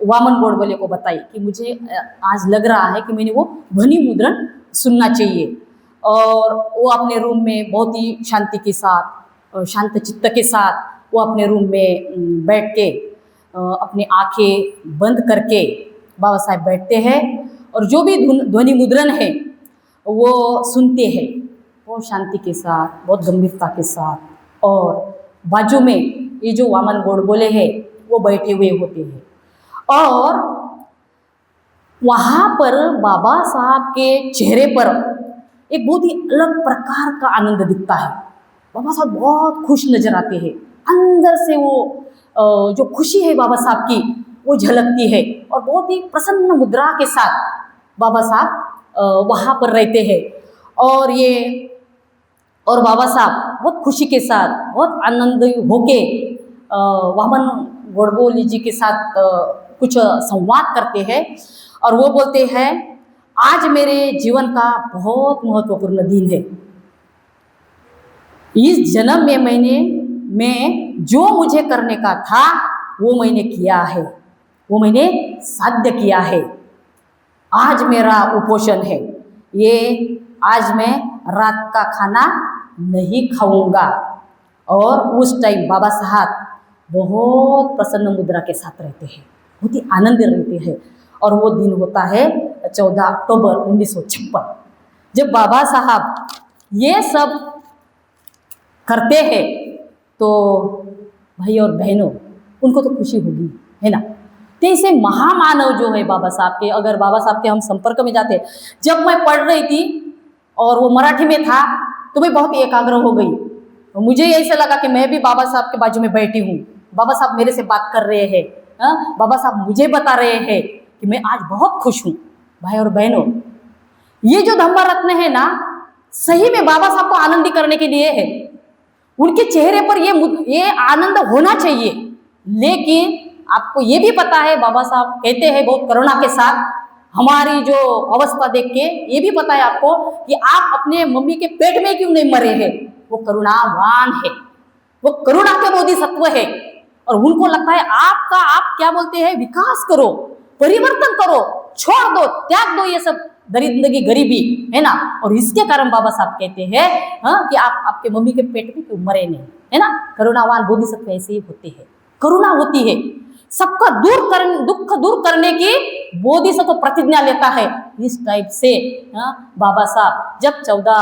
वामन गोडबोले को बताई कि मुझे आज लग रहा है कि मैंने वो ध्वनि मुद्रण सुनना चाहिए। और वो अपने रूम में बहुत ही शांति के साथ, शांत चित्त के साथ वो अपने रूम में बैठ के अपनी आंखें बंद करके बाबा साहब बैठते हैं, और जो भी ध्वनि मुद्रण है वो सुनते हैं बहुत शांति के साथ, बहुत गंभीरता के साथ। और बाजू में ये जो वामन गोडबोले हैं वो बैठे हुए होते हैं, और वहाँ पर बाबा साहब के चेहरे पर एक बहुत ही अलग प्रकार का आनंद दिखता है। बाबा साहब बहुत खुश नजर आते हैं, अंदर से वो जो खुशी है बाबा साहब की वो झलकती है, और बहुत ही प्रसन्न मुद्रा के साथ बाबा साहब वहाँ पर रहते हैं। और बाबा साहब बहुत खुशी के साथ, बहुत आनंद होके वामन गोडबोले जी के साथ कुछ संवाद करते हैं, और वो बोलते हैं आज मेरे जीवन का बहुत महत्वपूर्ण दिन है। इस जन्म में मैं जो मुझे करने का था वो मैंने किया है, वो मैंने साध्य किया है। आज मेरा उपोषण है, ये आज मैं रात का खाना नहीं खाऊंगा। और उस टाइम बाबा साहब बहुत प्रसन्न मुद्रा के साथ रहते हैं, बहुत ही आनंद रहते हैं। और वो दिन होता है 14 अक्टूबर 1956, जब बाबा साहब ये सब करते हैं। तो भाई और बहनों, उनको तो खुशी होगी, है ना। तो इसे महामानव जो है बाबा साहब के, अगर बाबा साहब के हम संपर्क में जाते, जब मैं पढ़ रही थी और वो मराठी में था तो मैं बहुत एकाग्र हो गई। तो मुझे ऐसा लगा कि मैं भी बाबा साहब के बाजू में बैठी हूँ, बाबा साहब मेरे से बात कर रहे हैं, बाबा साहब मुझे बता रहे हैं कि मैं आज बहुत खुश हूँ। भाई और बहनों, ये जो धम्म रत्न है ना, सही में बाबा साहब को आनंदित करने के लिए है। उनके चेहरे पर ये आनंद होना चाहिए। लेकिन आपको ये भी पता है, बाबा साहब कहते हैं बहुत करुणा के साथ, हमारी जो अवस्था देख के ये भी पता है आपको कि आप अपने मम्मी के पेट में क्यों नहीं मरे हैं। वो करुणावान है, वो करुणा के बोधिसत्व है, और उनको लगता है आप क्या बोलते हैं, विकास करो, परिवर्तन करो, छोड़ दो, त्याग दो ये सब दरिद्रगी, गरीबी, है ना। और इसके कारण बाबा साहब कहते हैं कि आप आपके मम्मी के पेट में क्यों मरे नहीं, है ना। करुणावान बोधिसत्व ऐसे ही होते हैं, करुणा होती है, सबका दुख दूर करने की बोधिसत्व प्रतिज्ञा लेता है। इस टाइप से बाबा साहब जब 14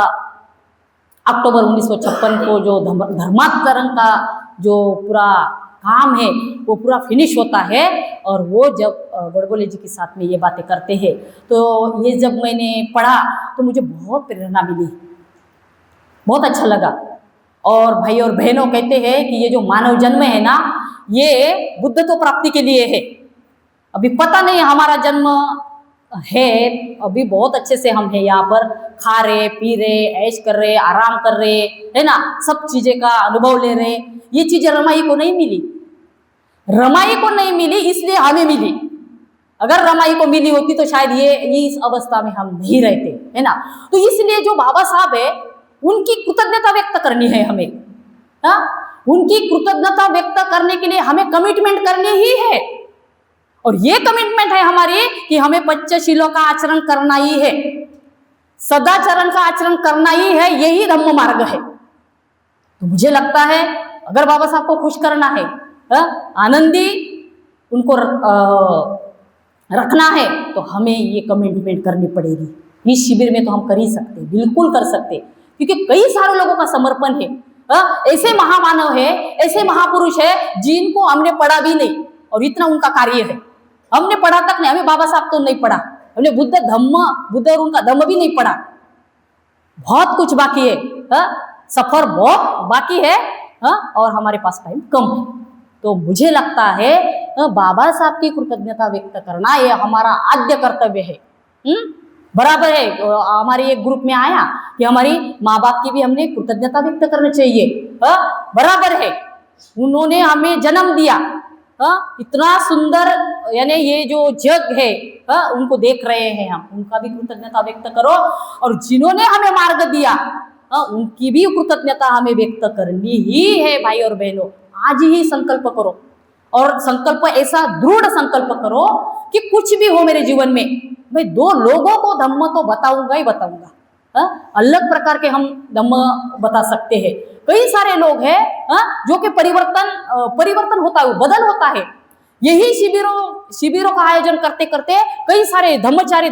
अक्टूबर 1956 को जो धर्मांतरण का जो पूरा काम है वो पूरा फिनिश होता है, और वो जब गोडबोले जी के साथ में ये बातें करते हैं, तो ये जब मैंने पढ़ा तो मुझे बहुत प्रेरणा मिली, बहुत अच्छा लगा। और भाई और बहनों, कहते हैं कि ये जो मानव जन्म है ना, ये बुद्धत्व प्राप्ति के लिए है। अभी पता नहीं हमारा जन्म है, अभी बहुत अच्छे से हम है यहाँ पर, खा रहे, पी रहे, ऐश कर रहे, आराम कर रहे, है ना, सब चीजें का अनुभव ले रहे। ये चीजें रमाई को नहीं मिली, रमाई को नहीं मिली इसलिए हमें मिली। अगर रमाई को मिली होती तो शायद ये इस अवस्था में हम नहीं रहते, है ना। तो इसलिए जो बाबा साहब है उनकी कृतज्ञता व्यक्त करनी है हमें, हा? उनकी कृतज्ञता व्यक्त करने के लिए हमें कमिटमेंट करनी ही है। और ये कमिटमेंट है हमारी कि हमें पंचशीलों का आचरण करना ही है, सदाचरण का आचरण करना ही है, यही धम्म मार्ग है। तो मुझे लगता है अगर बाबा साहब को खुश करना है, आनंदी उनको रखना है, तो हमें ये कमिटमेंट करनी पड़ेगी। इस शिविर में तो हम कर ही सकते, बिल्कुल कर सकते, क्योंकि कई सारे लोगों का समर्पण है। ऐसे महामानव है, ऐसे महापुरुष है जिनको हमने पढ़ा भी नहीं और इतना उनका कार्य है। हमने पढ़ा तक नहीं, हमें बाबा साहब तो नहीं पढ़ा, हमने बुद्ध और उनका धम्म भी नहीं पढ़ा, बहुत कुछ बाकी है। सफर बहुत बाकी है और हमारे पास टाइम कम है। तो मुझे लगता है बाबा साहब की कृतज्ञता व्यक्त करना ये हमारा आद्य कर्तव्य है। बराबर है, हमारे एक ग्रुप में आया कि हमारी माँ बाप की भी हमने कृतज्ञता व्यक्त करना चाहिए। बराबर है, उन्होंने हमें जन्म दिया, इतना सुंदर, यानी ये जो जग है उनको देख रहे हैं हम, उनका भी कृतज्ञता व्यक्त करो। और जिन्होंने हमें मार्ग दिया उनकी भी कृतज्ञता हमें व्यक्त करनी ही है। भाई और बहनों, आज ही संकल्प करो, और संकल्प ऐसा दृढ़ संकल्प करो कि कुछ भी हो मेरे जीवन में, मैं 2 लोगों को धम्म तो बताऊंगा ही बताऊंगा। अलग प्रकार के हम धम्म बता सकते हैं। कई सारे लोग हैं जो कि परिवर्तन होता है, बदल होता है। यही शिविरों का आयोजन करते करते कई सारे धम्मचारी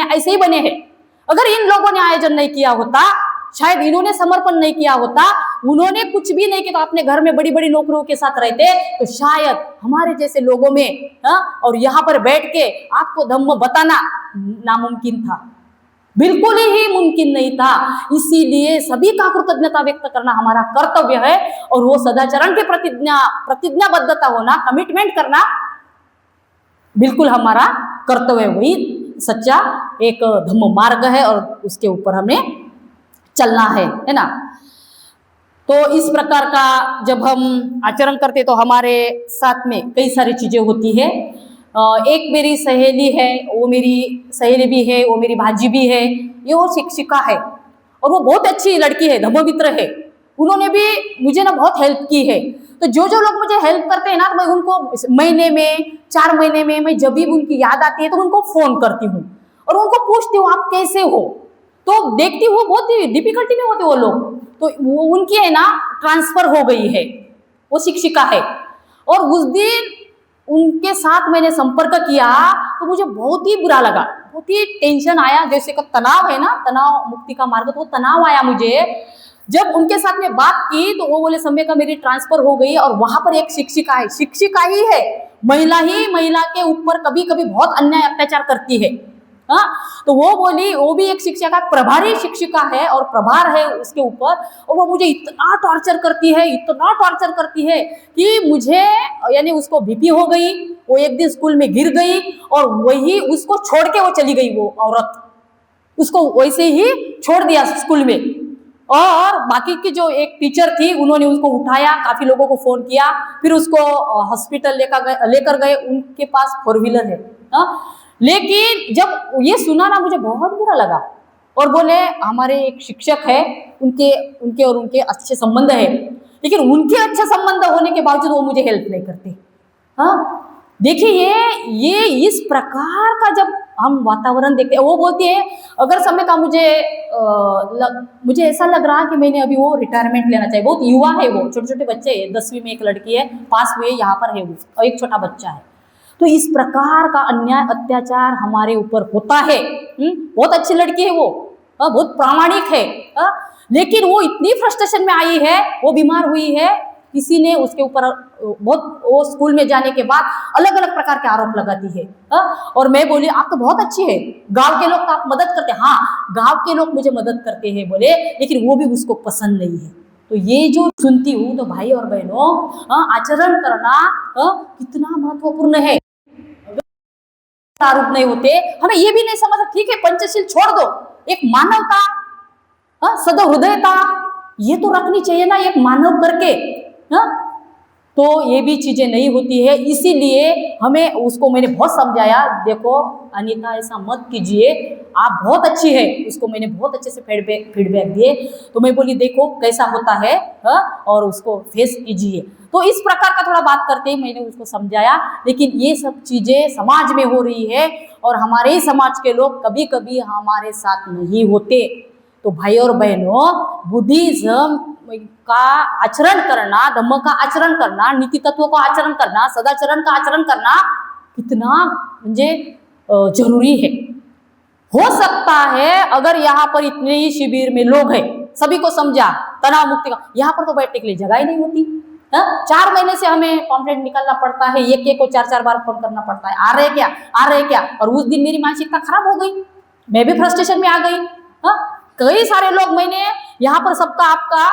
ऐसे ही बने हैं। अगर इन लोगों ने आयोजन नहीं किया होता, शायद इन्होंने समर्पण नहीं किया होता, उन्होंने कुछ भी नहीं किया, तो अपने घर में बड़ी बड़ी नौकरियों के साथ रहते, तो शायद हमारे जैसे लोगों में और यहाँ पर बैठ के आपको धम्म बताना नामुमकिन था, बिल्कुल ही मुमकिन नहीं था। इसीलिए सभी का कृतज्ञता व्यक्त करना हमारा कर्तव्य है, और वो सदाचरण की प्रतिज्ञाबद्धता होना, कमिटमेंट करना बिल्कुल हमारा कर्तव्य। वही सच्चा एक धम्म मार्ग है और उसके ऊपर हमें चलना है ना। तो इस प्रकार का जब हम आचरण करते तो हमारे साथ में कई सारी चीजें होती है। एक मेरी सहेली है, वो मेरी सहेली भी है, वो मेरी भांजी भी है, ये वो शिक्षिका है और वो बहुत अच्छी लड़की है, धम्ममित्र है। उन्होंने भी मुझे ना बहुत हेल्प की है। तो जो लोग मुझे हेल्प करते हैं ना, तो मैं उनको महीने में 4 महीने में मैं जब भी उनकी याद आती है तो उनको फोन करती हूँ और उनको पूछती हूँ आप कैसे हो। तो देखती हूँ बहुत ही डिफिकल्टी में होते वो लोग, तो वो उनकी है ना ट्रांसफर हो गई है, वो शिक्षिका है। और उस दिन उनके साथ मैंने संपर्क किया तो मुझे बहुत ही बुरा लगा, बहुत ही टेंशन आया, जैसे का तनाव है ना, तनाव मुक्ति का मार्ग, तो तनाव आया मुझे। जब उनके साथ में बात की तो वो बोले समय का मेरी ट्रांसफर हो गई, और वहां पर एक शिक्षिका है, शिक्षिका ही है, महिला ही महिला के ऊपर कभी कभी बहुत अन्याय अत्याचार करती है। तो वो बोली, वो भी एक शिक्षिका, प्रभारी शिक्षिका है और प्रभार है उसके ऊपर, और वो मुझे इतना टॉर्चर करती है कि मुझे, यानी उसको बीपी हो गई, वो एक दिन स्कूल में गिर गई और वही उसको छोड़ के वो चली गई, वो औरत उसको वैसे ही छोड़ दिया स्कूल में। और बाकी की जो एक टीचर थी उन्होंने उसको उठाया, काफी लोगों को फोन किया, फिर उसको हॉस्पिटल लेकर गए, उनके पास 4 व्हीलर है। लेकिन जब ये सुना ना मुझे बहुत बुरा लगा, और बोले हमारे एक शिक्षक है, उनके और उनके अच्छे संबंध है, लेकिन उनके अच्छे संबंध होने के बावजूद वो मुझे हेल्प नहीं करते। देखिए ये इस प्रकार का जब हम वातावरण देखते हैं, वो बोलती है अगर समय का मुझे ऐसा लग रहा है कि मैंने अभी वो रिटायरमेंट लेना चाहिए। बहुत युवा है वो, छोटे छोटे बच्चे है, 10वीं में एक लड़की है, पास हुए यहाँ पर है वो, और एक छोटा बच्चा है। तो इस प्रकार का अन्याय अत्याचार हमारे ऊपर होता है। बहुत अच्छी लड़की है वो, बहुत प्रामाणिक है, लेकिन वो इतनी फ्रस्ट्रेशन में आई है, वो बीमार हुई है, किसी ने उसके ऊपर बहुत, वो स्कूल में जाने के बाद अलग अलग प्रकार के आरोप लगाती है। और मैं बोली आप तो बहुत अच्छी है, गांव के लोग तो आप मदद करते हैं। हाँ, गांव के लोग मुझे मदद करते हैं बोले, लेकिन वो भी उसको पसंद नहीं है। तो ये जो सुनती हूँ तो भाई और बहनों, आचरण करना कितना महत्वपूर्ण है। आरोप नहीं होते, हमें ये भी नहीं समझ, ठीक है पंचशील छोड़ दो, एक मानवता, सदहृदयता ये तो रखनी चाहिए ना, एक मानव करके। तो ये भी चीजें नहीं होती है। इसीलिए हमें उसको मैंने बहुत समझाया, देखो अनीता ऐसा मत कीजिए, आप बहुत अच्छी है, उसको मैंने बहुत अच्छे से फीडबैक दिए। तो मैं बोली देखो कैसा होता है, और उसको फेस कीजिए। तो इस प्रकार का थोड़ा बात करते ही मैंने उसको समझाया। लेकिन ये सब चीजें समाज में हो रही है और हमारे ही समाज के लोग कभी कभी हमारे साथ नहीं होते। तो भाई और बहनों, बुद्धिज्म का आचरण करना, धम्म का आचरण करना, नीति तत्वों का आचरण करना, सदाचरण का आचरण करना कितना म्हणजे जरूरी है। हो सकता है अगर यहाँ पर इतने ही शिविर में लोग हैं, सभी को समझा तनाव मुक्ति का, यहाँ पर तो बैठने के लिए जगह ही नहीं होती। 4 महीने से हमें पॉम्पलेट निकालना पड़ता है, एक को 4 बार फोन करना पड़ता है, आ रहे क्या, आ रहे क्या। और उस दिन मेरी मानसिकता खराब हो गई, मैं भी फ्रस्ट्रेशन में आ गई। कई सारे लोग, मैंने यहाँ पर सबका आपका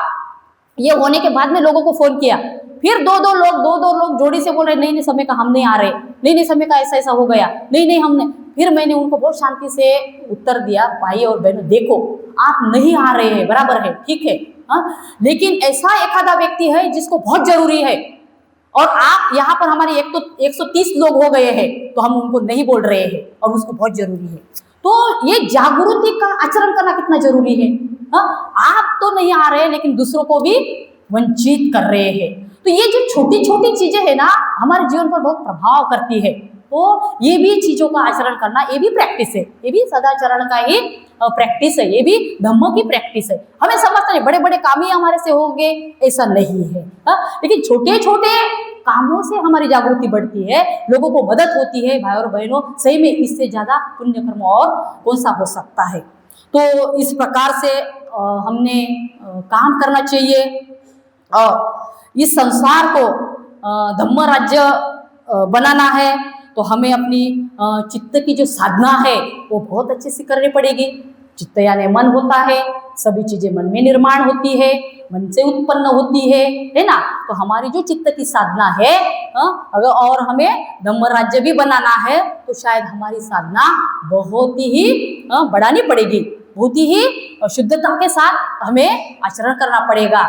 ये होने के बाद में लोगों को फोन किया, फिर दो दो लोग जोड़ी से बोल रहे नहीं समय का हम नहीं आ रहे, नहीं समय का ऐसा हो गया, नहीं हमने। फिर मैंने उनको बहुत शांति से उत्तर दिया, भाई और बहनों देखो आप नहीं आ रहे हैं, बराबर है, ठीक है, लेकिन ऐसा एक आधा व्यक्ति है जिसको बहुत जरूरी है, और आप यहाँ पर हमारे 130 लोग हो गए हैं, तो हम उनको नहीं बोल रहे हैं और उसको बहुत जरूरी है। तो ये जागृति का आचरण करना कितना जरूरी है। आप तो नहीं आ रहे लेकिन दूसरों को भी वंचित कर रहे हैं। तो ये जो छोटी छोटी चीजें है ना, हमारे जीवन पर बहुत प्रभाव करती है। तो ये भी चीजों का आचरण करना, ये भी प्रैक्टिस है, ये भी सदाचरण का ही प्रैक्टिस है, ये भी धम्म की प्रैक्टिस है। हमें समझता नहीं बड़े बड़े काम ही हमारे से होंगे, ऐसा नहीं है। लेकिन छोटे छोटे कामों से हमारी जागृति बढ़ती है, लोगों को मदद होती है। भाई और बहनों, सही में इससे ज्यादा पुण्य कर्म और कौन सा हो सकता है। तो इस प्रकार से हमने काम करना चाहिए और इस संसार को धम्म राज्य बनाना है। तो हमें अपनी चित्त की जो साधना है वो बहुत अच्छे से करनी पड़ेगी। चित्त यानी मन होता है, सभी चीजें मन में निर्माण होती है, मन से उत्पन्न होती है ना। तो हमारी जो चित्त की साधना है, अगर और हमें धम्म राज्य भी बनाना है तो शायद हमारी साधना बहुत ही बढ़ानी पड़ेगी, बहुत ही शुद्धता के साथ हमें आचरण करना पड़ेगा।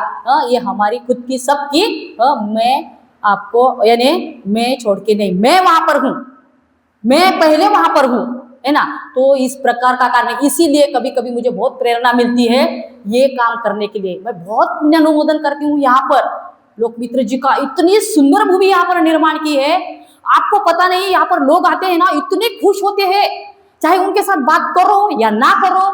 ये हमारी खुद की सबकी, मैं आपको यानी मैं छोड़ के नहीं, मैं वहां पर हूँ, मैं पहले वहां पर हूँ, है ना। तो इस प्रकार का कारण, इसीलिए कभी कभी मुझे बहुत प्रेरणा मिलती है ये काम करने के लिए। मैं बहुत पुण्य अनुमोदन करती हूँ यहाँ पर लोकमित्र जी का, इतनी सुंदर भूमि यहाँ पर निर्माण की है। आपको पता नहीं, यहाँ पर लोग आते हैं ना, इतने खुश होते हैं, चाहे उनके साथ बात करो या ना करो,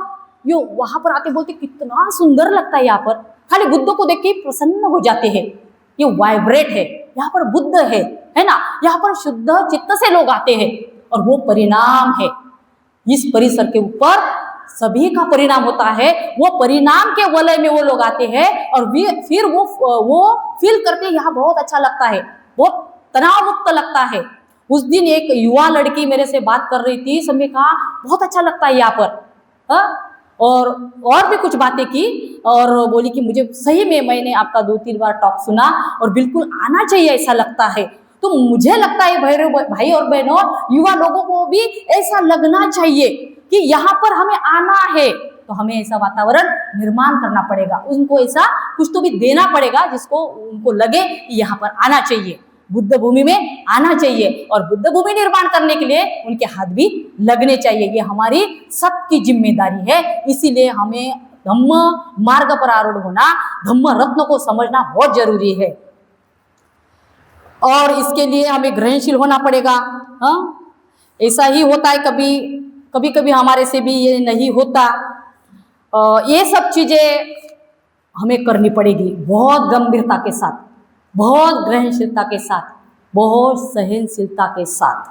यो वहां पर आते बोलते कितना सुंदर लगता है। यहाँ पर खाली बुद्ध को देख के प्रसन्न हो जाते हैं, ये वाइब्रेट है, यहाँ पर बुद्ध है ना। यहाँ पर शुद्ध चित्त से लोग आते हैं और वो परिणाम है, इस परिसर के ऊपर सभी का परिणाम होता है। वो परिणाम के वलय में वो लोग आते हैं और फिर वो फील करते हैं यहाँ बहुत अच्छा लगता है, बहुत तनाव मुक्त लगता है। उस दिन एक युवा लड़की मेरे से बात कर रही थी, समय कहा बहुत अच्छा लगता है यहाँ पर, और भी कुछ बातें की और बोली कि मुझे सही में, मैंने आपका 2-3 बार टॉक सुना और बिल्कुल आना चाहिए, ऐसा लगता है। तो मुझे लगता है भाई और बहनों, युवा लोगों को भी ऐसा लगना चाहिए कि यहाँ पर हमें आना है, तो हमें ऐसा वातावरण निर्माण करना पड़ेगा, उनको ऐसा कुछ तो भी देना पड़ेगा जिसको उनको लगे कि यहाँ पर आना चाहिए, बुद्ध भूमि में आना चाहिए। और बुद्ध भूमि निर्माण करने के लिए उनके हाथ भी लगने चाहिए, ये हमारी सबकी जिम्मेदारी है। इसीलिए हमें धम्म मार्ग पर आरूढ़ होना, धम्म रत्न को समझना बहुत जरूरी है और इसके लिए हमें ग्रहणशील होना पड़ेगा। ऐसा ही होता है, कभी कभी हमारे से भी ये नहीं होता। ये सब चीजें हमें करनी पड़ेगी बहुत गंभीरता के साथ, बहुत ग्रहणशीलता के साथ, बहुत सहनशीलता के साथ।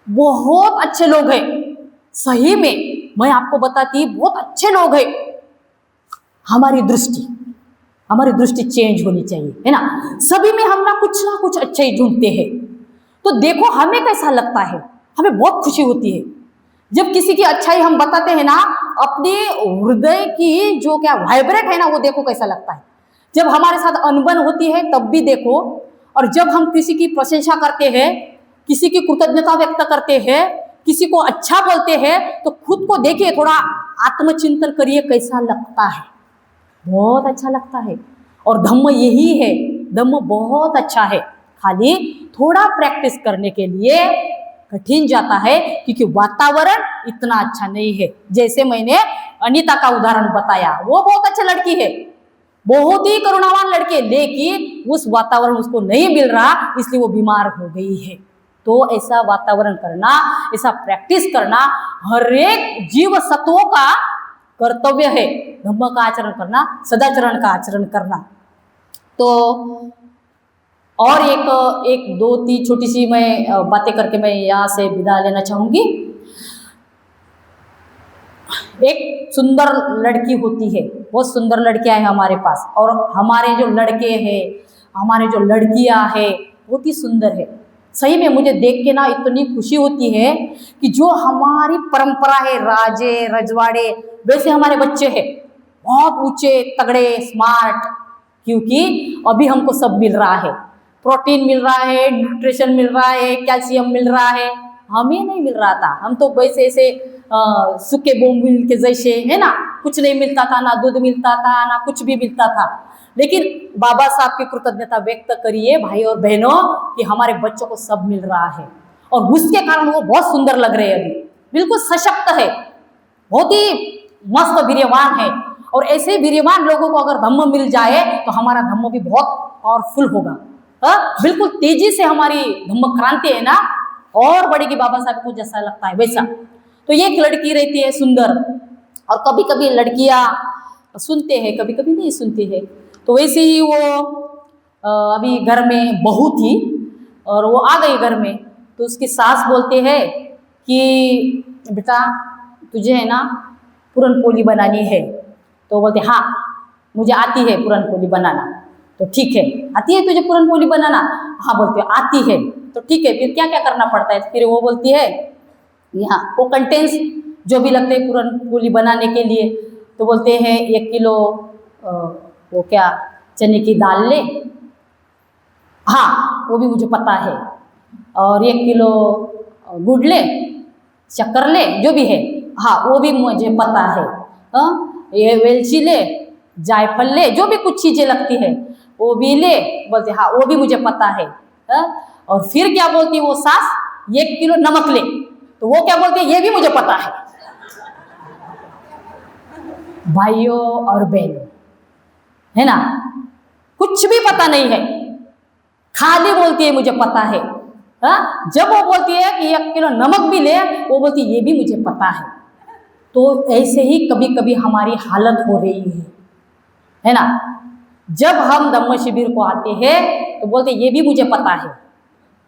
बहुत अच्छे लोग हैं, सही में मैं आपको बताती, बहुत अच्छे लोग हैं। हमारी दृष्टि चेंज होनी चाहिए, है ना। सभी में हम ना कुछ अच्छे ही ढूंढते हैं। तो देखो हमें कैसा लगता है, हमें बहुत खुशी होती है जब किसी की अच्छाई हम बताते हैं ना, अपने हृदय की जो क्या वाइब्रेट है ना, वो देखो कैसा लगता है। जब हमारे साथ अनबन होती है तब भी देखो, और जब हम किसी की प्रशंसा करते हैं, किसी की कृतज्ञता व्यक्त करते हैं, किसी को अच्छा बोलते हैं, तो खुद को देखिए, थोड़ा आत्मचिंतन करिए कैसा लगता है, बहुत अच्छा लगता है। और धम्म यही है, धम्म बहुत अच्छा है, खाली थोड़ा प्रैक्टिस करने के लिए कठिन जाता है क्योंकि वातावरण इतना अच्छा नहीं है। जैसे मैंने अनीता का उदाहरण बताया, वो बहुत अच्छी लड़की है, बहुत ही करुणावान लड़की, लेकिन उस वातावरण उसको नहीं मिल रहा, इसलिए वो बीमार हो गई है। तो ऐसा वातावरण करना, ऐसा प्रैक्टिस करना हर एक जीव सत्वों का कर्तव्य है। धम्म का आचरण करना, सदाचरण का आचरण करना। तो और एक 2-3 छोटी सी मैं बातें करके मैं यहाँ से विदा लेना चाहूंगी। एक सुंदर लड़की होती है, बहुत सुंदर लड़कियां हैं हमारे पास, और हमारे जो लड़के हैं, हमारे जो लड़कियां है बहुत ही सुंदर है। सही में मुझे देख के ना इतनी खुशी होती है कि जो हमारी परंपरा है राजे रजवाड़े वैसे हमारे बच्चे हैं, बहुत ऊंचे तगड़े स्मार्ट। क्योंकि अभी हमको सब मिल रहा है, प्रोटीन मिल रहा है, न्यूट्रिशन मिल रहा है, कैल्शियम मिल रहा है। हमें नहीं मिल रहा था, हम तो वैसे ऐसे सूखे बोमबिल के जैसे है ना, कुछ नहीं मिलता था, ना दूध मिलता था ना कुछ भी मिलता था। लेकिन बाबा साहब की कृतज्ञता व्यक्त करिए भाई और बहनों कि हमारे बच्चों को सब मिल रहा है और उसके कारण वो बहुत सुंदर लग रहे हैं, अभी बिल्कुल सशक्त है, बहुत ही मस्त वीर्यवान है। और ऐसे वीर्यवान लोगों को अगर धम्म मिल जाए तो हमारा धम्म भी बहुत पावरफुल होगा। बिल्कुल तेजी से हमारी धम्म क्रांति है ना और बढ़ेगी, बाबा साहब को जैसा लगता है वैसा। तो ये एक लड़की रहती है सुंदर, और कभी कभी लड़कियां सुनते हैं कभी कभी नहीं सुनती है। तो वैसे ही वो अभी घर में बहू थी और वो आ गई घर में, तो उसकी सास बोलते हैं कि बेटा तुझे है ना पूरन पोली बनानी है। तो बोलते हाँ मुझे आती है पूरन पोली बनाना। तो ठीक है, आती है तुझे पूरन पोली बनाना? हाँ बोलते आती है। तो ठीक है, फिर क्या क्या करना पड़ता है? फिर वो बोलती है यहाँ वो कंटेंट्स जो भी लगते हैं पूरन पोली बनाने के लिए। तो बोलते हैं 1 किलो वो क्या चने की दाल ले, हाँ वो भी मुझे पता है, और 1 किलो गुड़ ले, शक्कर ले, जो भी है हाँ वो भी मुझे पता है। ये वेलची ले, जायफल ले, जो भी कुछ चीज़ें लगती है वो भी ले। बोलते हाँ वो भी मुझे पता है। और फिर क्या बोलती वो सास? 1 किलो नमक ले। तो वो क्या बोलती है? ये भी मुझे पता है। भाइयों और बहनों, है ना, कुछ भी पता नहीं है, खाली बोलती है मुझे पता है। जब वो बोलती है कि 1 किलो नमक भी ले, वो बोलती है ये भी मुझे पता है। तो ऐसे ही कभी कभी हमारी हालत हो रही है ना। जब हम धम्म शिविर को आते हैं तो बोलते ये भी मुझे पता है,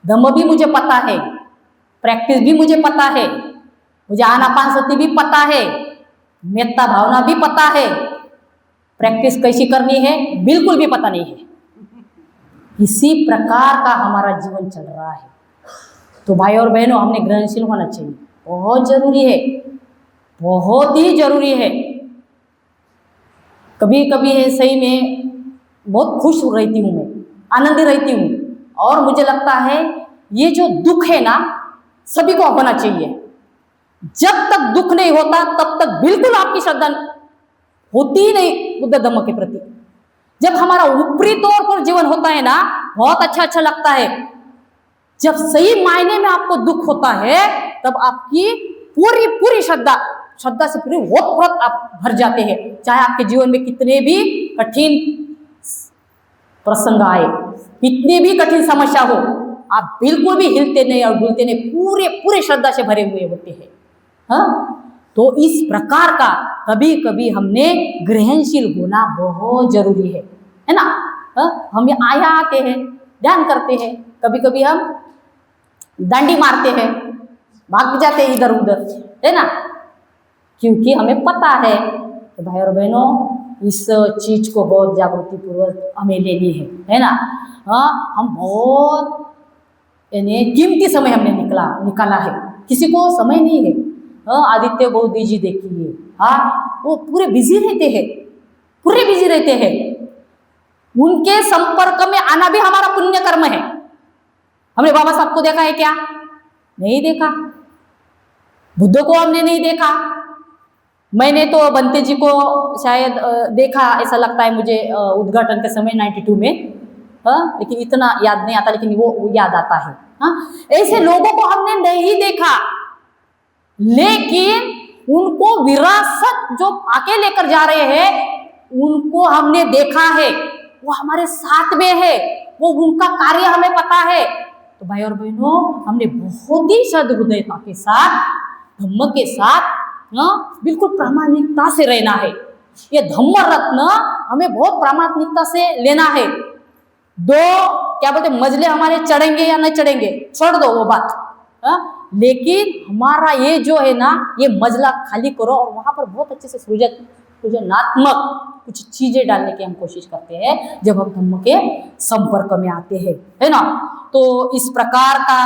धम्म भी मुझे पता है, प्रैक्टिस भी मुझे पता है, मुझे आनापानसति भी पता है, मेत्ता भावना भी पता है, प्रैक्टिस कैसी करनी है बिल्कुल भी पता नहीं है। इसी प्रकार का हमारा जीवन चल रहा है। तो भाई और बहनों, हमने ग्रहणशील होना चाहिए, बहुत जरूरी है, बहुत ही जरूरी है। कभी कभी है सही में बहुत खुश रहती हूँ, मैं आनंदी रहती हूँ, और मुझे लगता है ये जो दुख है ना सभी को होना चाहिए। जब तक दुख नहीं होता तब तक बिल्कुल आपकी श्रद्धा होती ही नहीं बुद्ध धम्म के प्रति। जब हमारा ऊपरी तौर पर जीवन होता है ना बहुत अच्छा लगता है, जब सही मायने में आपको दुख होता है तब आपकी पूरी श्रद्धा से पूरी ओत आप भर जाते हैं। चाहे आपके जीवन में कितने भी कठिन प्रसंग आए, कितनी भी कठिन समस्या हो, आप बिल्कुल भी हिलते नहीं और डुलते नहीं, पूरे श्रद्धा से भरे हुए होते हैं। तो इस प्रकार का कभी कभी हमने ग्रहणशील होना बहुत जरूरी है ना। हम आया आते हैं, ध्यान करते हैं, कभी कभी हम डांडी मारते हैं, भाग जाते हैं इधर उधर, है ना, क्योंकि हमें पता है कि भाई और बहनों इस चीज को बहुत जागृति पूर्वक हमें लेनी है ना। हम बहुत यानी कीमती समय हमने निकाला है, किसी को समय नहीं है। आदित्य बोधी जी देखिए, वो पूरे बिजी रहते हैं, उनके संपर्क में आना भी हमारा पुण्य कर्म है। हमने बाबा साहब को देखा है क्या? नहीं देखा। बुद्ध को हमने नहीं देखा। मैंने तो बंते जी को शायद देखा, ऐसा लगता है मुझे, उद्घाटन के समय 92 में, लेकिन इतना याद नहीं आता, लेकिन वो याद आता है। ऐसे लोगों को हमने नहीं देखा, लेकिन उनको विरासत जो आके लेकर जा रहे हैं उनको हमने देखा है, वो हमारे साथ में है, वो उनका कार्य हमें पता है। तो भाई और बहनों, हमने बहुत ही सद्हृदयता के साथ, धम्म के साथ बिल्कुल प्रामाणिकता से रहना है। ये धम्म रत्न हमें बहुत प्रामाणिकता से लेना है। दो क्या बोलते मजले हमारे चढ़ेंगे या नहीं चढ़ेंगे, छोड़ दो वो बात, लेकिन हमारा ये जो है ना, ये मजला खाली करो और वहां पर बहुत अच्छे से सृजनात्मक कुछ चीजें डालने की हम कोशिश करते हैं जब हम धम्म के संपर्क में आते हैं, है ना। तो इस प्रकार का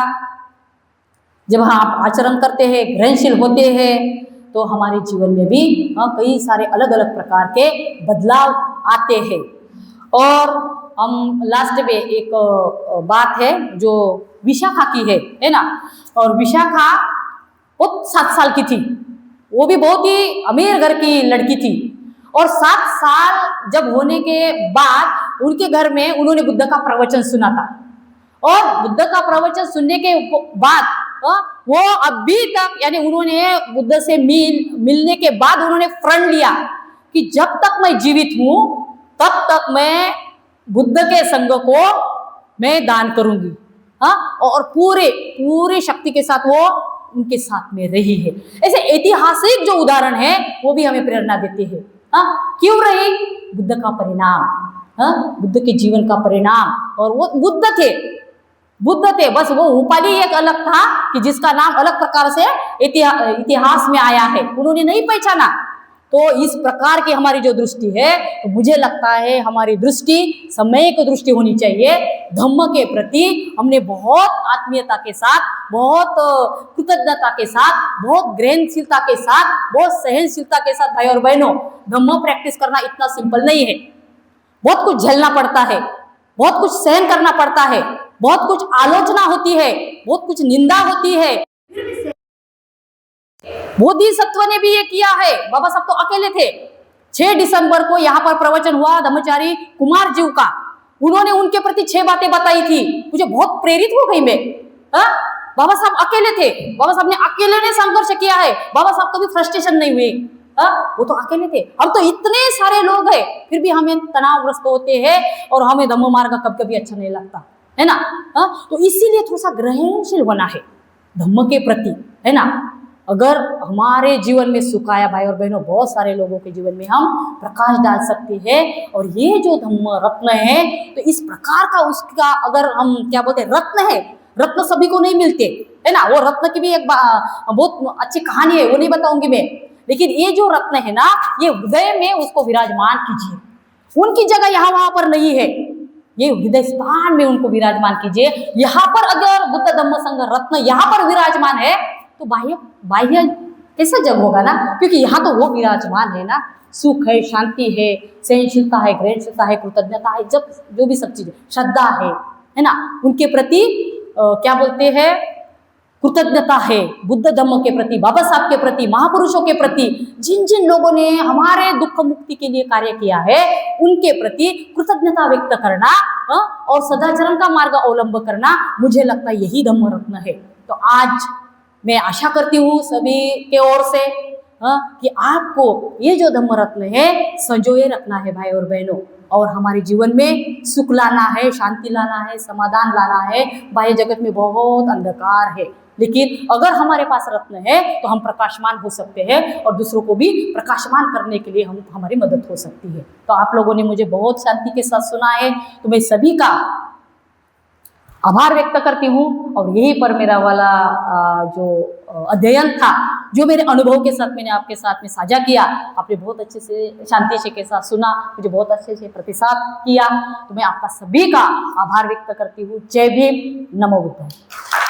जब आप आचरण करते हैं, ग्रहणशील होते हैं, तो हमारे जीवन में भी कई सारे अलग अलग प्रकार के बदलाव आते हैं। और हम लास्ट में एक बात है जो विशाखा की है ना। और विशाखा बहुत 7 साल की थी, वो भी बहुत ही अमीर घर की लड़की थी। और 7 साल जब होने के बाद उनके घर में उन्होंने बुद्ध का प्रवचन सुना था। और बुद्ध का प्रवचन सुनने के बाद वो अभी तक, यानी उन्होंने बुद्ध से मिलने के बाद उन्होंने प्रण लिया कि जब तक मैं जीवित हूं तब तक मैं बुद्ध के संग को मैं दान करूंगी। और पूरे शक्ति के साथ वो उनके साथ में रही है। ऐसे ऐतिहासिक जो उदाहरण है वो भी हमें प्रेरणा देते हैं। क्यों रही? बुद्ध का परिणाम, बुद्ध के जीवन का परिणाम। और वो बुद्ध थे, बस वो उपाधि एक अलग था कि जिसका नाम अलग प्रकार से इतिहास में आया है, उन्होंने नहीं पहचाना। तो इस प्रकार की हमारी जो दृष्टि है, तो मुझे लगता है हमारी दृष्टि समय की दृष्टि होनी चाहिए। धम्म के प्रति हमने बहुत आत्मीयता के साथ, बहुत कृतज्ञता के साथ, बहुत ग्रहणशीलता के साथ, बहुत सहनशीलता के साथ, भाई और बहनों, धम्म प्रैक्टिस करना इतना सिंपल नहीं है। बहुत कुछ झेलना पड़ता है, बहुत कुछ सहन करना पड़ता है, बहुत कुछ आलोचना होती है, बहुत कुछ निंदा होती है। बोधिसत्व ने भी ये किया है। बाबा साहब तो अकेले थे। 6 दिसंबर को यहाँ पर प्रवचन हुआ धम्मचारी कुमार जी का। उन्होंने उनके प्रति 6 बातें बताई थी। मुझे बहुत प्रेरित हो गई मैं। बाबा साहब अकेले थे, बाबा साहब ने अकेले ने संघर्ष किया है। बाबा साहब कभी फ्रस्ट्रेशन नहीं हुई, वो तो अकेले थे। हम तो इतने सारे लोग हैं, फिर भी हमें तनावग्रस्त होते हैं और हमें धम्म मार्ग कभी कभी अच्छा नहीं लगता, है ना। तो इसीलिए थोड़ा सा ग्रहणशील होना है धम्म के प्रति, है ना। अगर हमारे जीवन में सुख आया, भाई और बहनों, बहुत सारे लोगों के जीवन में हम प्रकाश डाल सकते हैं। और ये जो धम्म रत्न है, तो इस प्रकार का उसका अगर हम क्या बोलते हैं, रत्न है। रत्न सभी को नहीं मिलते, है ना। वो रत्न की भी एक बहुत अच्छी कहानी है, वो नहीं बताऊंगी मैं। लेकिन ये जो रत्न है ना, ये हृदय में उसको विराजमान कीजिए। उनकी जगह यहाँ वहां पर नहीं है, ये हृदय स्थान में उनको विराजमान कीजिए। यहाँ पर अगर बुद्ध धम्म संघ रत्न यहाँ पर विराजमान है, तो बाह्य कैसा जग होगा ना, क्योंकि यहाँ तो वो विराजमान है ना। सुख है, शांति है, सहनशीलता है, ग्रहणशीलता है, कृतज्ञता है, जब जो भी सब चीजें, श्रद्धा है ना, उनके प्रति क्या बोलते हैं, कृतज्ञता है। बुद्ध धम्म के प्रति, बाबा साहब के प्रति, महापुरुषों के प्रति, जिन जिन लोगों ने हमारे दुख मुक्ति के लिए कार्य किया है, उनके प्रति कृतज्ञता व्यक्त करना और सदाचरण का मार्ग अवलंब करना, मुझे लगता है यही धम्म रत्न है। तो आज मैं आशा करती हूँ सभी के ओर से कि आपको ये जो धम्म रत्न है संजोए रखना है, भाई और बहनों। और हमारे जीवन में सुख लाना है, शांति लाना है, समाधान लाना है। बाह्य जगत में बहुत अंधकार है, लेकिन अगर हमारे पास रत्न है तो हम प्रकाशमान हो सकते हैं और दूसरों को भी प्रकाशमान करने के लिए हमारी मदद हो सकती है। तो आप लोगों ने मुझे बहुत शांति के साथ सुना है, तो मैं सभी का आभार व्यक्त करती हूँ। और यहीं पर मेरा वाला जो अध्ययन था, जो मेरे अनुभव के साथ मैंने आपके साथ में साझा किया, आपने बहुत अच्छे से शांति से के साथ सुना, मुझे बहुत अच्छे से प्रतिसाद किया। तो मैं आपका सभी का आभार व्यक्त करती हूँ। जय भीम, नमो बुद्धाय।